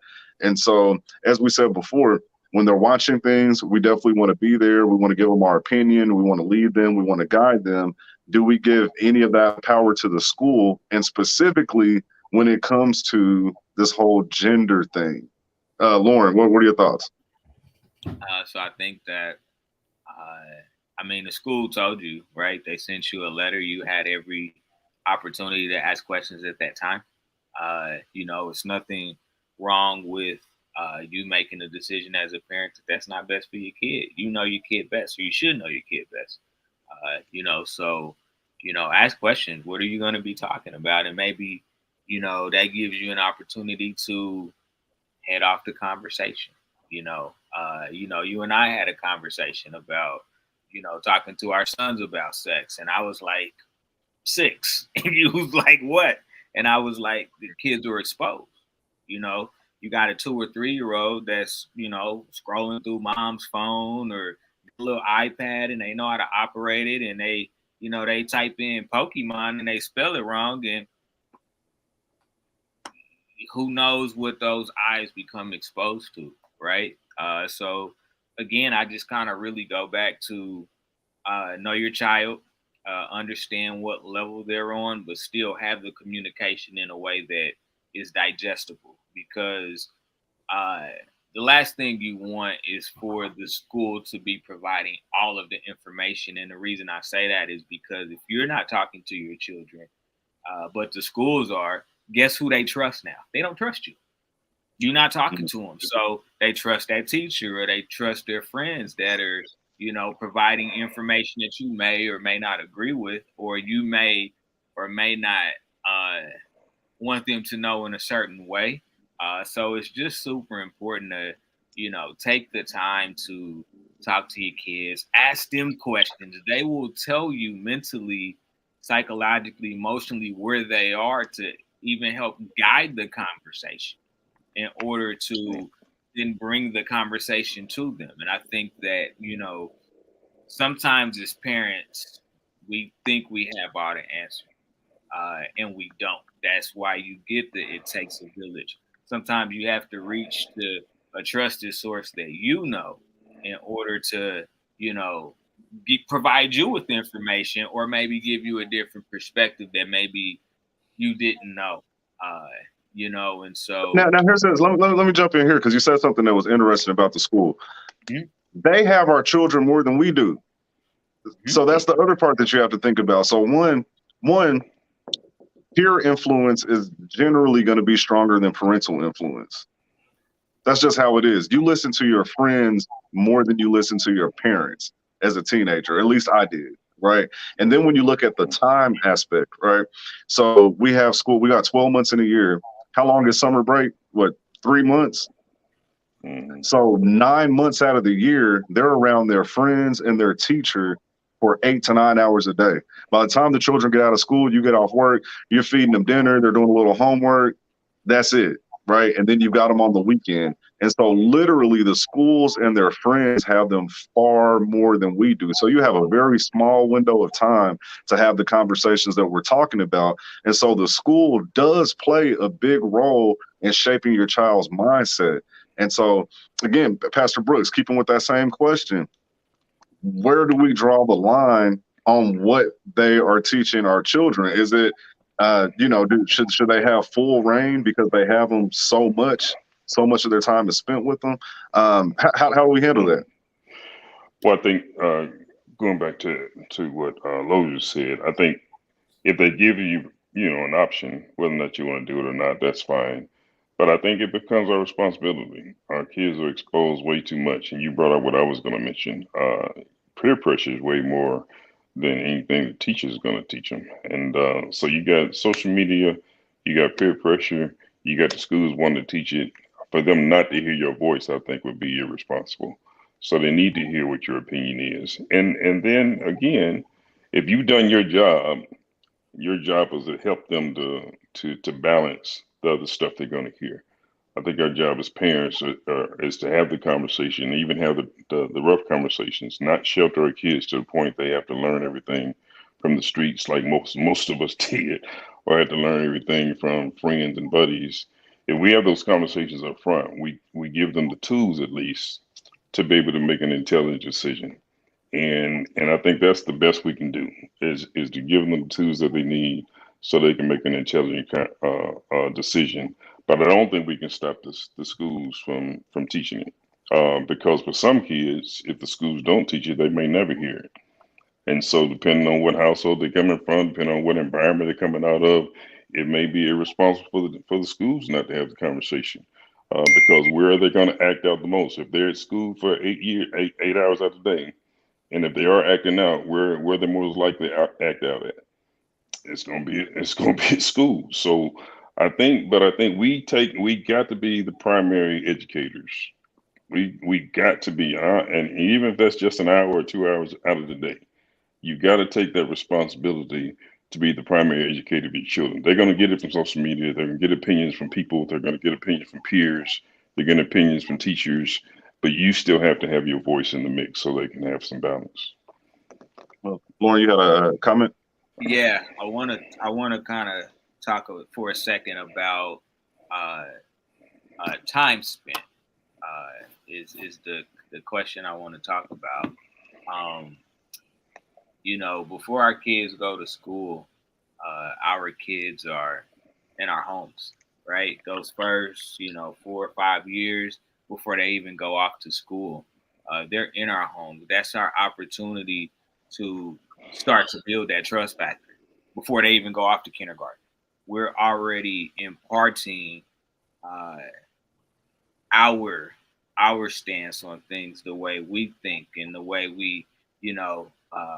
And so, as we said before, when they're watching things, we definitely want to be there. We want to give them our opinion. We want to lead them. We want to guide them. Do we give any of that power to the school? And specifically, when it comes to this whole gender thing, Lauren, what are your thoughts? So I think that, I mean, the school told you, right? They sent you a letter. You had every opportunity to ask questions at that time. You know, it's nothing wrong with you making a decision as a parent that that's not best for your kid. You know your kid best, or you should know your kid best. You know, so, you know, ask questions. What are you going to be talking about? And maybe, you know, that gives you an opportunity to head off the conversation. You know, you and I had a conversation about, you know, talking to our sons about sex. And I was like 6. And you was like, what? And I was like, the kids were exposed. You know, you got a 2 or 3-year-old that's, you know, scrolling through mom's phone or a little iPad, and they know how to operate it, and they, you know, they type in Pokemon and they spell it wrong, and who knows what those eyes become exposed to, right? So again, I just kind of really go back to know your child, understand what level they're on, but still have the communication in a way that is digestible, because the last thing you want is for the school to be providing all of the information. And the reason I say that is because if you're not talking to your children, but the schools are, guess who they trust now? They don't trust you. You're not talking to them. So they trust that teacher, or they trust their friends that are, you know, providing information that you may or may not agree with, or you may or may not want them to know in a certain way. So it's just super important to, you know, take the time to talk to your kids, ask them questions. They will tell you mentally, psychologically, emotionally where they are to even help guide the conversation in order to then bring the conversation to them. And I think that, you know, sometimes as parents, we think we have all the answers, and we don't. That's why you get the it takes a village. Sometimes you have to reach to a trusted source that you know in order to, you know, provide you with information, or maybe give you a different perspective that maybe you didn't know. You know, and so Now here's this. Let me jump in here, because you said something that was interesting about the school. Mhm. They have our children more than we do. So that's the other part that you have to think about. So one, peer influence is generally going to be stronger than parental influence. That's just how it is. You listen to your friends more than you listen to your parents as a teenager. At least I did, right? And then when you look at the time aspect, right? So we have school, we got 12 months in a year. How long is summer break? What, 3 months? So 9 months out of the year, they're around their friends and their teacher for 8 to 9 hours a day. By the time the children get out of school, you get off work, you're feeding them dinner, they're doing a little homework. That's it, right? And then you've got them on the weekend. And so literally the schools and their friends have them far more than we do. So you have a very small window of time to have the conversations that we're talking about. And so the school does play a big role in shaping your child's mindset. And so, again, Pastor Brooks, keeping with that same question, where do we draw the line on what they are teaching our children? Is it, you know, should they have full reign because they have them so much so much of their time is spent with them. How do we handle that? Well, I think going back to what Loja said, I think if they give you, an option, whether or not you want to do it or not, that's fine. But I think it becomes our responsibility. Our kids are exposed way too much, and you brought up what I was going to mention. Peer pressure is way more than anything the teacher is going to teach them. And so you got social media, you got peer pressure, you got the schools wanting to teach it. For them not to hear your voice, I think would be irresponsible. So they need to hear what your opinion is. And then again, if you've done your job is to help them to balance the other stuff they're going to hear. I think our job as parents is to have the conversation, even have the rough conversations, not shelter our kids to the point they have to learn everything from the streets like most of us did, or had to learn everything from friends and buddies. If we have those conversations up front, we give them the tools at least to be able to make an intelligent decision. And I think that's the best we can do is to give them the tools that they need so they can make an intelligent decision. But I don't think we can stop the schools from teaching it because for some kids, if the schools don't teach it, they may never hear it. And so, depending on what household they're coming from, depending on what environment they're coming out of, it may be irresponsible for the schools not to have the conversation. Because where are they going to act out the most? If they're at school for 8 hours out of the day, and if they are acting out, where they're most likely to act out at, it's gonna be at school. So I think we got to be the primary educators. We got to be, and even if that's just an hour or 2 hours out of the day, you got to take that responsibility to be the primary educator of your children. They're going to get it from social media. They're going to get opinions from people. They're going to get opinions from peers. They're getting opinions from teachers. But you still have to have your voice in the mix so they can have some balance. Well, Lauren, you had a comment? Yeah, I want to kind of talk for a second about time spent. Is the question I want to talk about. Before our kids go to school, our kids are in our homes, right? Those first, 4 or 5 years before they even go off to school, they're in our homes. That's our opportunity to start to build that trust factor before they even go off to kindergarten. We're already imparting our stance on things, the way we think and the way we,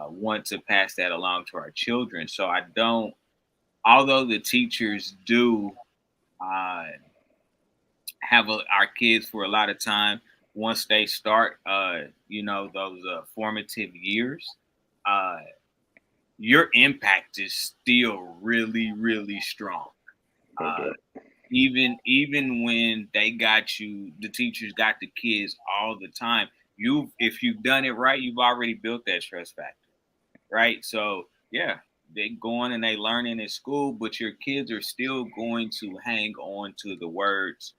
want to pass that along to our children. So although the teachers do have our kids for a lot of time, once they start, those formative years, your impact is still really, really strong. Even when the teachers got the kids all the time, if you've done it right, you've already built that trust factor, right? So yeah, they going and they learning in school, but your kids are still going to hang on to the words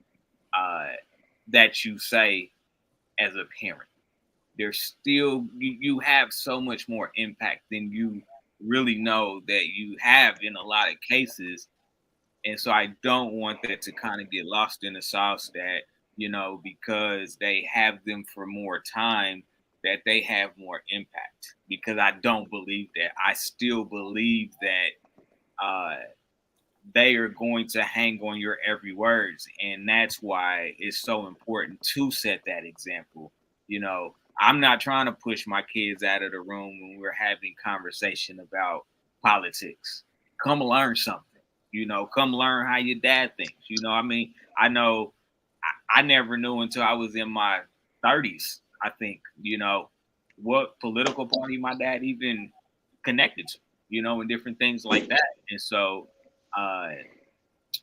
that you say as a parent. They're still you have so much more impact than you really know that you have in a lot of cases. And so I don't want that to kind of get lost in the sauce that, because they have them for more time, that they have more impact. Because I don't believe that. I still believe that they are going to hang on your every words. And that's why it's so important to set that example. I'm not trying to push my kids out of the room when we're having conversation about politics. Come learn something. Come learn how your dad thinks. I know I never knew until I was in my 30s, I think, what political party my dad even connected to, and different things like that. And so,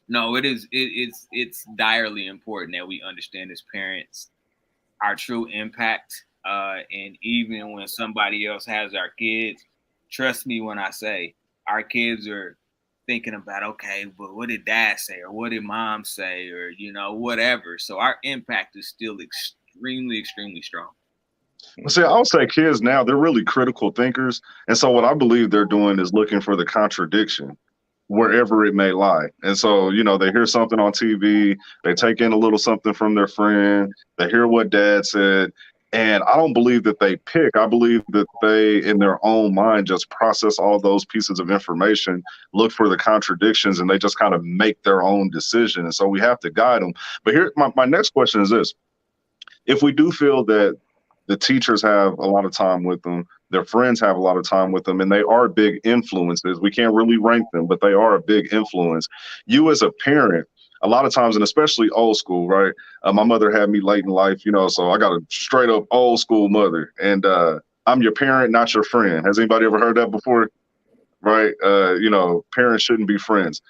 no, it's direly important that we understand as parents our true impact. And even when somebody else has our kids, trust me when I say our kids are thinking about, okay, but what did dad say, or what did mom say, or whatever. So our impact is still extremely, extremely strong. See, I would say kids now, they're really critical thinkers. And so what I believe they're doing is looking for the contradiction wherever it may lie. And so, you know, they hear something on TV, they take in a little something from their friend, they hear what dad said. And I don't believe that they pick. I believe that they, in their own mind, just process all those pieces of information, look for the contradictions, and they just kind of make their own decision. And so we have to guide them. But here, my next question is this. If we do feel that the teachers have a lot of time with them, their friends have a lot of time with them, and they are big influences. We can't really rank them, but they are a big influence. You as a parent, a lot of times, and especially old school, right? My mother had me late in life, you know, so I got a straight up old school mother. And I'm your parent, not your friend. Has anybody ever heard that before? Right? You know, parents shouldn't be friends.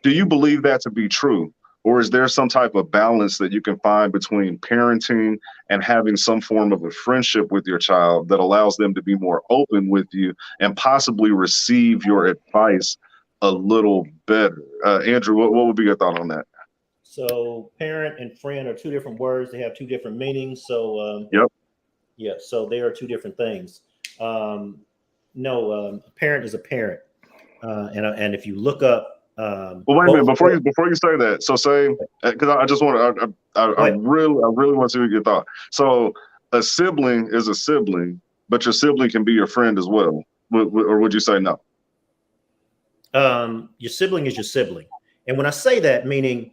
Do you believe that to be true? Or is there some type of balance that you can find between parenting and having some form of a friendship with your child that allows them to be more open with you and possibly receive your advice a little better? Andrew, what would be your thought on that? So parent and friend are two different words. They have two different meanings. So Yep. Yeah, so they are two different things. A parent is a parent. And if you look up, Well, wait a minute before you say that. So say, because I just want to, I really want to see your thought. So a sibling is a sibling, but your sibling can be your friend as well. Or would you say no? Your sibling is your sibling, and when I say that, meaning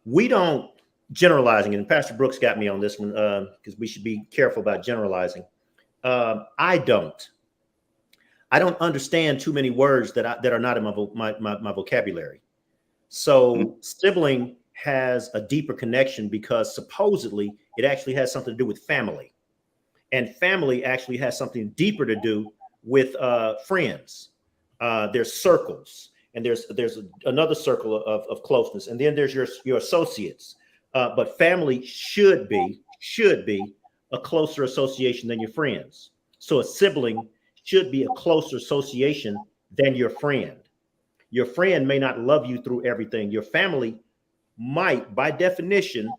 we don't generalizing. And Pastor Brooks got me on this one because we should be careful about generalizing. I don't understand too many words that are not in my vocabulary. So sibling has a deeper connection because supposedly it actually has something to do with family, and family actually has something deeper to do with friends. There's circles, and there's another circle of closeness, and then there's your associates. But family should be a closer association than your friends. So a sibling should be a closer association than your friend. Your friend may not love you through everything. Your family might, by definition,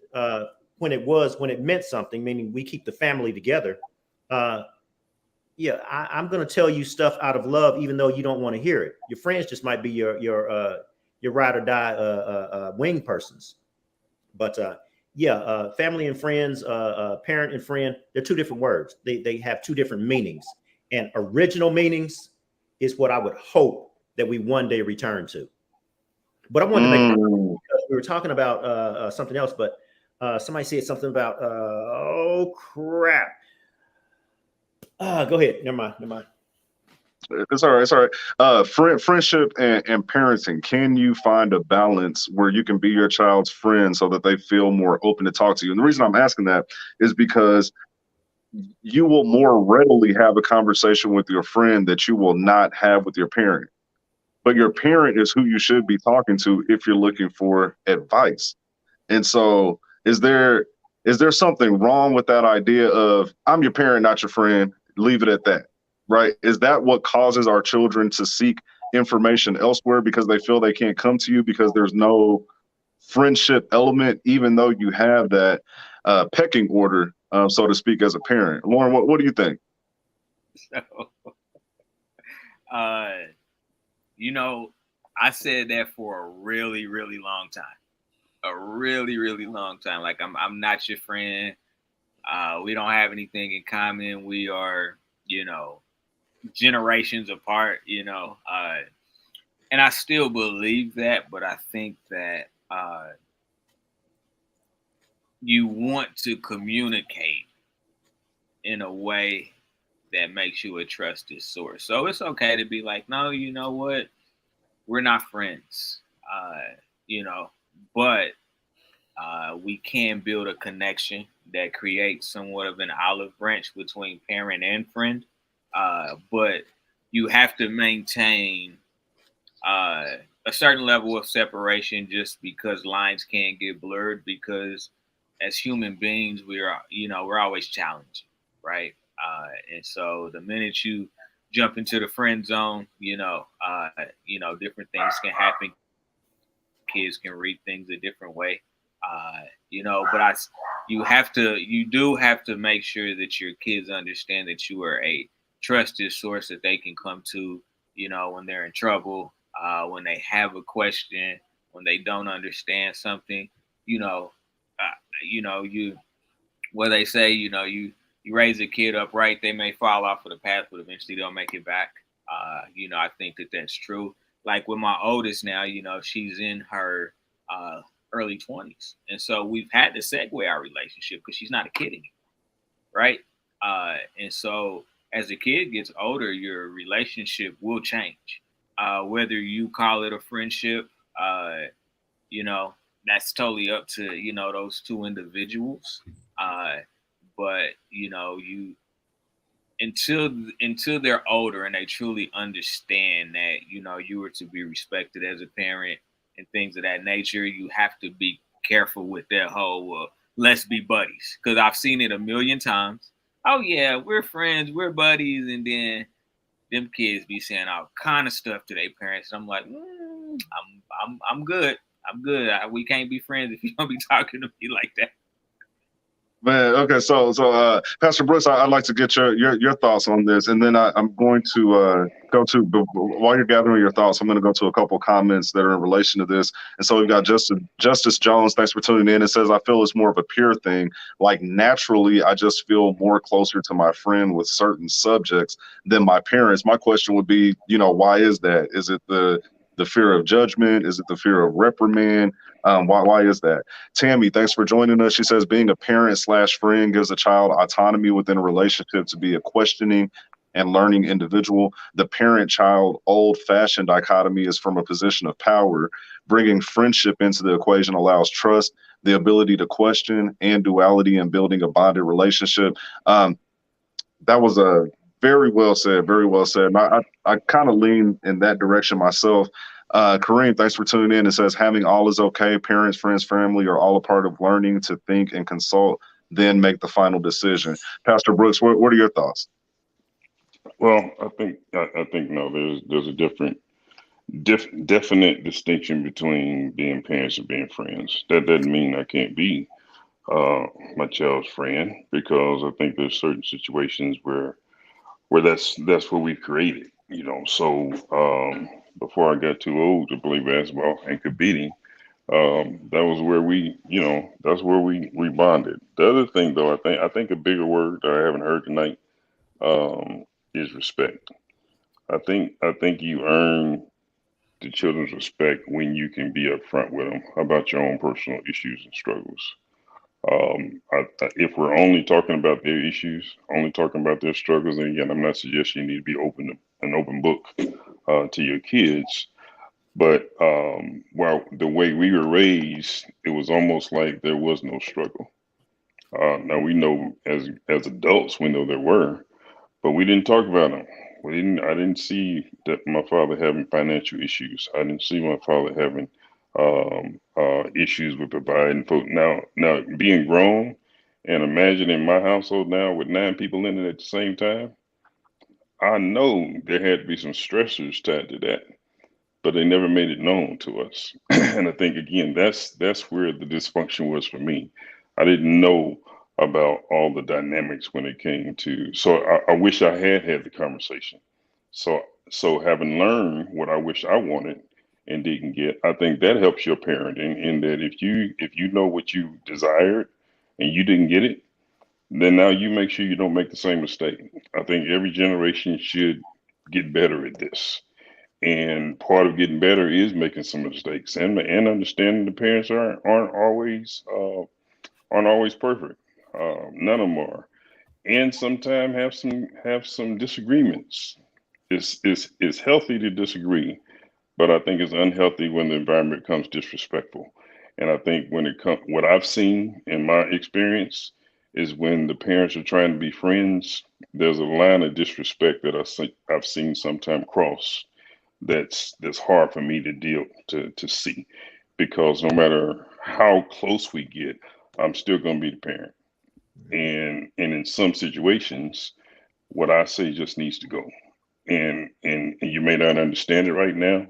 when it meant something, meaning we keep the family together. I'm going to tell you stuff out of love, even though you don't want to hear it. Your friends just might be your ride or die wing persons. But family and friends, parent and friend, they're two different words. They have two different meanings. And original meanings is what I would hope that we one day return to. But I wanted to make because we were talking about something else, but somebody said something about oh crap. Go ahead. Never mind. It's all right. Friendship and parenting. Can you find a balance where you can be your child's friend so that they feel more open to talk to you? And the reason I'm asking that is because you will more readily have a conversation with your friend that you will not have with your parent. But your parent is who you should be talking to if you're looking for advice. And so is there something wrong with that idea of I'm your parent, not your friend? Leave it at that, right? Is that what causes our children to seek information elsewhere because they feel they can't come to you because there's no friendship element, even though you have that pecking order, so to speak, as a parent? Lauren, what do you think? So, I said that for a really, really long time. A really, really long time. Like I'm not your friend. We don't have anything in common. We are, generations apart, and I still believe that, but I think that you want to communicate in a way that makes you a trusted source. So it's okay to be like, no, you know what? We're not friends, but we can build a connection that creates somewhat of an olive branch between parent and friend. But you have to maintain a certain level of separation just because lines can't get blurred, because as human beings, we're always challenging, right? And so the minute you jump into the friend zone, different things can happen. Kids can read things a different way, but you do have to make sure that your kids understand that you are a trusted source that they can come to, when they're in trouble, when they have a question, when they don't understand something, you know, you where they say, you raise a kid up right, they may fall off of the path, but eventually they'll make it back. I think that that's true. Like with my oldest now, she's in her early 20s. And so we've had to segue our relationship because she's not a kid anymore, right? And so as the kid gets older, your relationship will change. Whether you call it a friendship, you know, that's totally up to, those two individuals. But you until they're older and they truly understand that you are to be respected as a parent and things of that nature, you have to be careful with that whole let's be buddies, because I've seen it a million times. Oh yeah, we're friends, we're buddies, and then them kids be saying all kind of stuff to their parents. And I'm like, I'm good. I'm good. We can't be friends if you don't be talking to me like that. Man, okay, so Pastor Brooks, I'd like to get your thoughts on this, and then I'm going to go to, while you're gathering your thoughts, I'm going to go to a couple of comments that are in relation to this. And so we've got Justice Jones. Thanks for tuning in. It says, I feel it's more of a peer thing. Like naturally, I just feel more closer to my friend with certain subjects than my parents. My question would be, why is that? Is it the fear of judgment? Is it the fear of reprimand? Why is that? Tammy, thanks for joining us. She says being a parent/friend gives a child autonomy within a relationship to be a questioning and learning individual. The parent-child old-fashioned dichotomy is from a position of power. Bringing friendship into the equation allows trust, the ability to question, and duality in building a bonded relationship. That was a very well said, very well said. And I kind of lean in that direction myself. Kareem, thanks for tuning in. It says having all is okay. Parents, friends, family are all a part of learning to think and consult, then make the final decision. Pastor Brooks, what are your thoughts? Well, I think no. There's a definite distinction between being parents and being friends. That doesn't mean I can't be my child's friend, because I think there's certain situations where that's what we created. So before I got too old to play basketball and competing, that was where that's where we bonded. The other thing, though, I think a bigger word that I haven't heard tonight is respect. I think you earn the children's respect when you can be upfront with them about your own personal issues and struggles. If we're only talking about their issues, only talking about their struggles, and again, I'm not suggesting you need to be an open book to your kids. But well, the way we were raised, it was almost like there was no struggle. Now we know as adults, we know there were, but we didn't talk about them. We didn't. I didn't see that my father having financial issues. I didn't see my father having issues with providing food. Now being grown, and imagine in my household now with 9 people in it at the same time, I know there had to be some stressors tied to that, but they never made it known to us. And I think again, that's where the dysfunction was for me. I didn't know about all the dynamics when it came to. So I wish I had the conversation. So having learned what I wish I wanted and didn't get, I think that helps your parent in that if you know what you desired and you didn't get it, then now you make sure you don't make the same mistake. I think every generation should get better at this. And part of getting better is making some mistakes and understanding the parents aren't always perfect. None of them are, and sometimes have some disagreements. It's healthy to disagree, but I think it's unhealthy when the environment becomes disrespectful. And I think when it comes, what I've seen in my experience is when the parents are trying to be friends, there's a line of disrespect that I've seen sometimes cross. That's hard for me to see, because no matter how close we get, I'm still going to be the parent. And in some situations, what I say just needs to go. And you may not understand it right now,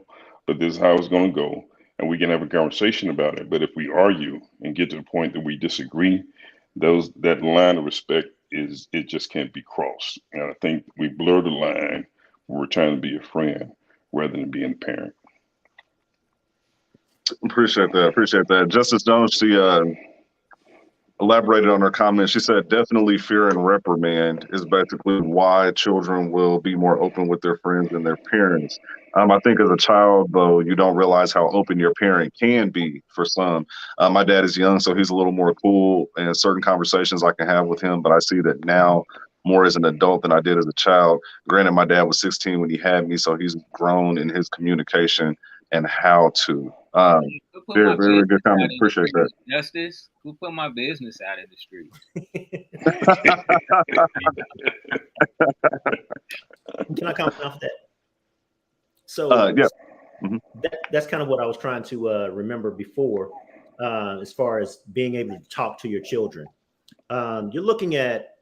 but this is how it's going to go. And we can have a conversation about it. But if we argue and get to the point that we disagree, that line of respect it just can't be crossed. And I think we blur the line when we're trying to be a friend rather than being a parent. Appreciate that. Appreciate that. Justice Jones, she elaborated on her comment. She said, definitely fear and reprimand is basically why children will be more open with their friends than their parents. I think as a child, though, you don't realize how open your parent can be for some. My dad is young, so he's a little more cool, and certain conversations I can have with him, but I see that now more as an adult than I did as a child. Granted, my dad was 16 when he had me, so he's grown in his communication and how to. Very, very good comment. Appreciate that. Justice, who put my business out in the street? Can I comment off that? So yeah. Mm-hmm. That's kind of what I was trying to remember before, as far as being able to talk to your children. You're looking at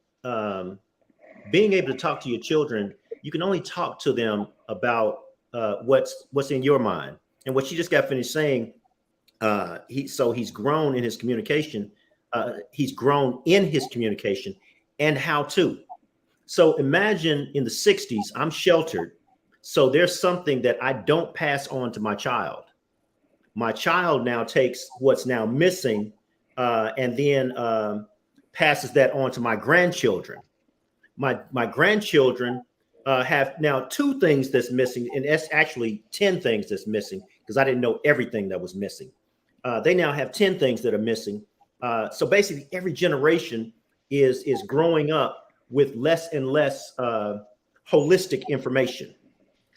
being able to talk to your children. You can only talk to them about what's in your mind. And what you just got finished saying, he's grown in his communication. He's grown in his communication and how to. So imagine in the 60s, I'm sheltered. So there's something that I don't pass on to my child. My child now takes what's now missing and then passes that on to my grandchildren. My grandchildren have now 2 things that's missing, and that's actually 10 things that's missing because I didn't know everything that was missing. They now have 10 things that are missing. So basically, every generation is growing up with less and less holistic information.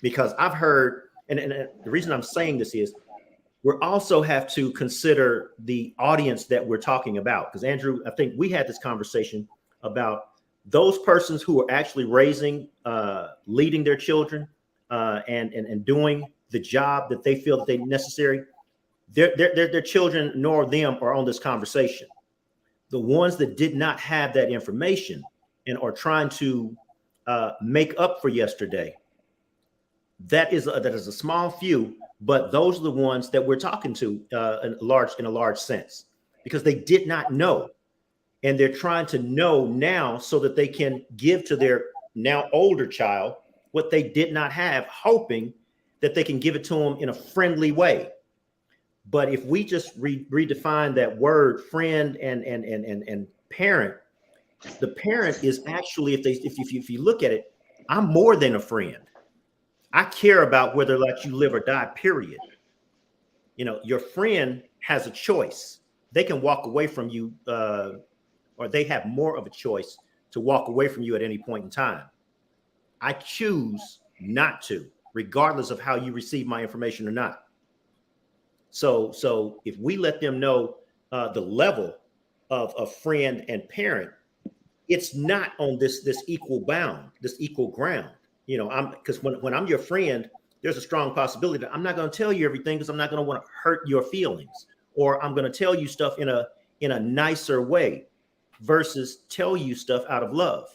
Because I've heard, and the reason I'm saying this is, we also have to consider the audience that we're talking about. Because Andrew, I think we had this conversation about those persons who are actually raising, leading their children, and doing the job that they feel that they necessary. Their children nor them are on this conversation. The ones that did not have that information and are trying to make up for yesterday. That is a small few, but those are the ones that we're talking to in a large sense, because they did not know, and they're trying to know now so that they can give to their now older child what they did not have, hoping that they can give it to them in a friendly way. But if we just redefine that word friend and parent, the parent is actually, if you look at it, I'm more than a friend. I care about whether like you live or die, period. You know, your friend has a choice. They can walk away from you, or they have more of a choice to walk away from you at any point in time. I choose not to, regardless of how you receive my information or not. So if we let them know the level of a friend and parent, it's not on this equal bound, this equal ground. You know, because when I'm your friend, there's a strong possibility that I'm not going to tell you everything because I'm not going to want to hurt your feelings, or I'm going to tell you stuff in a nicer way versus tell you stuff out of love,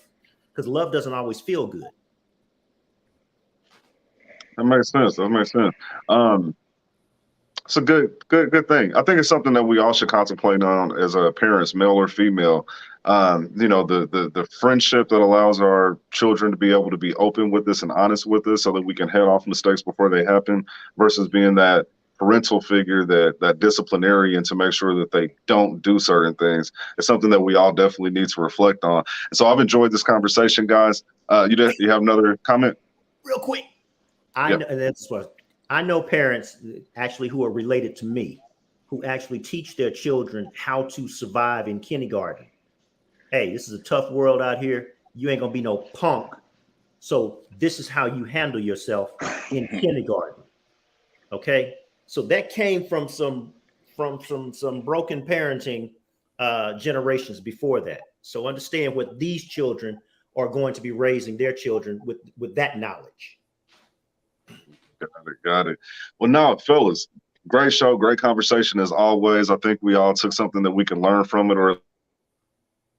because love doesn't always feel good. That makes sense. That makes sense. It's a good thing. I think it's something that we all should contemplate on as parents, male or female. You know, the friendship that allows our children to be able to be open with us and honest with us so that we can head off mistakes before they happen, versus being that parental figure, that disciplinarian to make sure that they don't do certain things. It's something that we all definitely need to reflect on. And so I've enjoyed this conversation, guys. You have another comment? Real quick. I know parents actually who are related to me, who actually teach their children how to survive in kindergarten. Hey, this is a tough world out here. You ain't gonna be no punk. So this is how you handle yourself in kindergarten. Okay. So that came from some broken parenting generations before that. So understand what these children are going to be raising their children with that knowledge. Got it. Well, now, fellas, great show, great conversation as always. I think we all took something that we can learn from it, or at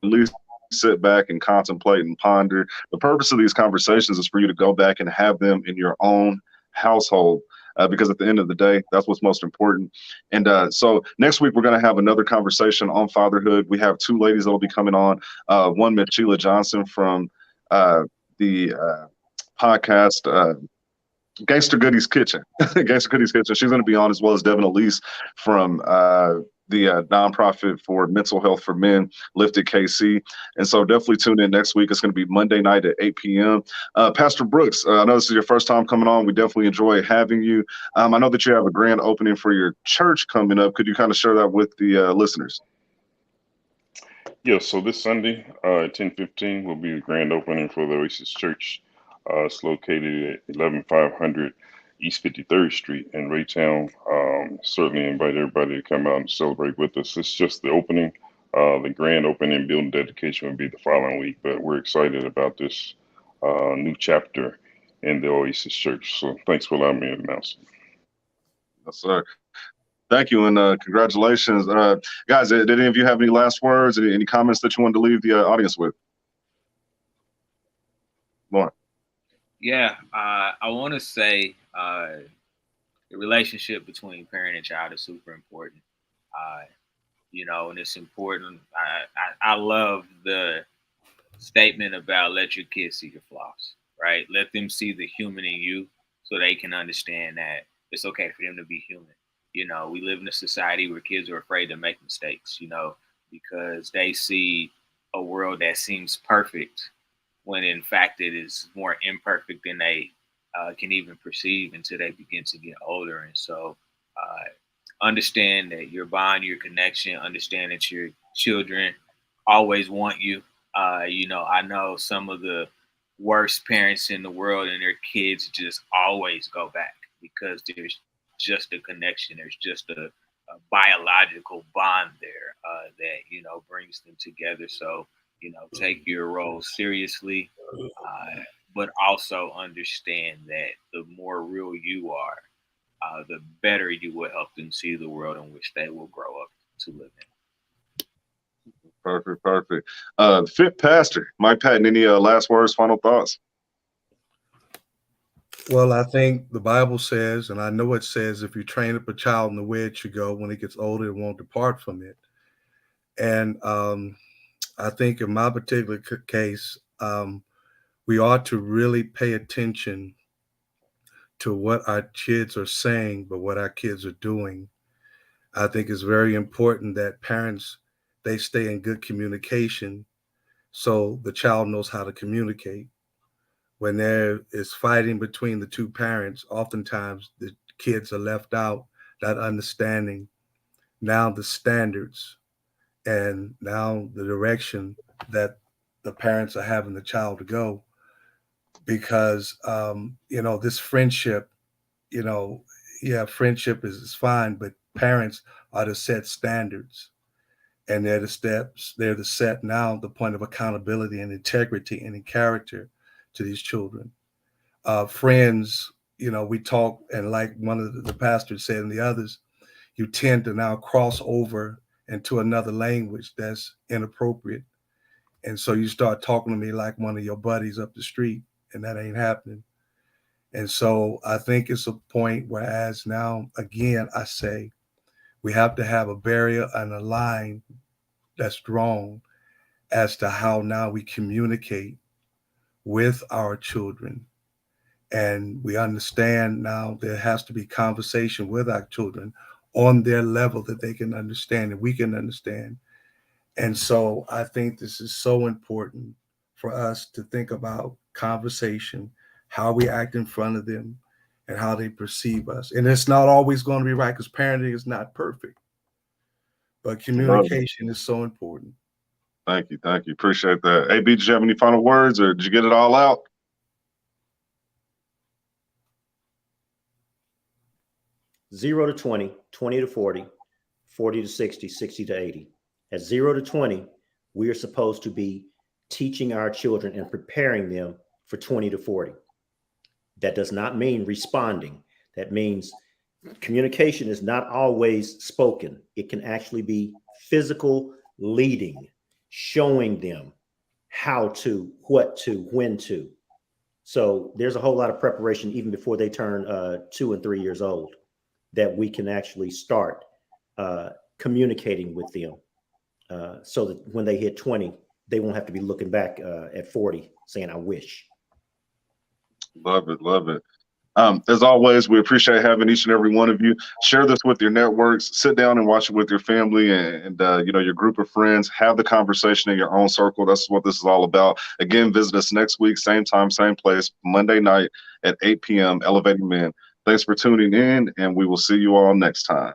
least sit back and contemplate and ponder. The purpose of these conversations is for you to go back and have them in your own household, because at the end of the day, that's what's most important. And so next week, we're going to have another conversation on fatherhood. We have 2 ladies that will be coming on. One, Miss Sheila Johnson from the podcast Gangster Goodies Kitchen. Gangster Goodies Kitchen. She's going to be on, as well as Devin Elise from the nonprofit for mental health for men, Lifted KC. And so definitely tune in next week. It's going to be Monday night at 8 p.m. Pastor Brooks, I know this is your first time coming on. We definitely enjoy having you. I know that you have a grand opening for your church coming up. Could you kind of share that with the listeners? Yeah, so this Sunday at 10:15 will be the grand opening for the Oasis Church. It's located at 11500 East 53rd Street in Raytown. Certainly invite everybody to come out and celebrate with us. It's just the opening. The grand opening building dedication will be the following week, but we're excited about this new chapter in the Oasis Church. So thanks for allowing me to announce it. Yes, sir. Thank you, and congratulations. Guys, did any of you have any last words, any comments that you wanted to leave the audience with? Lauren. Yeah, I want to say the relationship between parent and child is super important. And it's important. I love the statement about let your kids see your flaws, right? Let them see the human in you so they can understand that it's okay for them to be human. We live in a society where kids are afraid to make mistakes, because they see a world that seems perfect when in fact it is more imperfect than they can even perceive until they begin to get older. And so understand that your bond, your connection, understand that your children always want you. I know some of the worst parents in the world and their kids just always go back because there's just a connection. There's just a biological bond there that, brings them together. So, take your role seriously, but also understand that the more real you are, the better you will help them see the world in which they will grow up to live in. Perfect. Fit Pastor, Mike Patton, any last words, final thoughts? Well, I think the Bible says, and I know it says, if you train up a child in the way it should go, when it gets older, it won't depart from it. And I think in my particular case, we ought to really pay attention to what our kids are saying, but what our kids are doing. I think it's very important that parents, they stay in good communication so the child knows how to communicate. When there is fighting between the two parents, oftentimes the kids are left out, not understanding now the standards and now the direction that the parents are having the child to go. Because, this friendship, friendship is fine, but parents are to set standards. And they're to set now the point of accountability and integrity and in character to these children. Friends, we talk, and like one of the pastors said and the others, you tend to now cross over into another language that's inappropriate. And so you start talking to me like one of your buddies up the street, and that ain't happening. And so I think it's a point whereas now, again, I say we have to have a barrier and a line that's drawn as to how now we communicate with our children. And we understand now there has to be conversation with our children on their level that they can understand and we can understand. And so I think this is so important for us to think about conversation, how we act in front of them, and how they perceive us. And it's not always going to be right because parenting is not perfect, but communication is so important. Thank you. Appreciate that. AB, did you have any final words or did you get it all out? Zero to 20, 20 to 40, 40 to 60, 60 to 80. At 0 to 20, we are supposed to be teaching our children and preparing them for 20 to 40. That does not mean responding. That means communication is not always spoken. It can actually be physical leading, showing them how to, what to, when to. So there's a whole lot of preparation even before they turn 2 and 3 years old that we can actually start communicating with them so that when they hit 20, they won't have to be looking back at 40 saying, I wish. Love it. As always, we appreciate having each and every one of you. Share this with your networks. Sit down and watch it with your family and your group of friends. Have the conversation in your own circle. That's what this is all about. Again, visit us next week, same time, same place, Monday night at 8 p.m. Elevating Men. Thanks for tuning in, and we will see you all next time.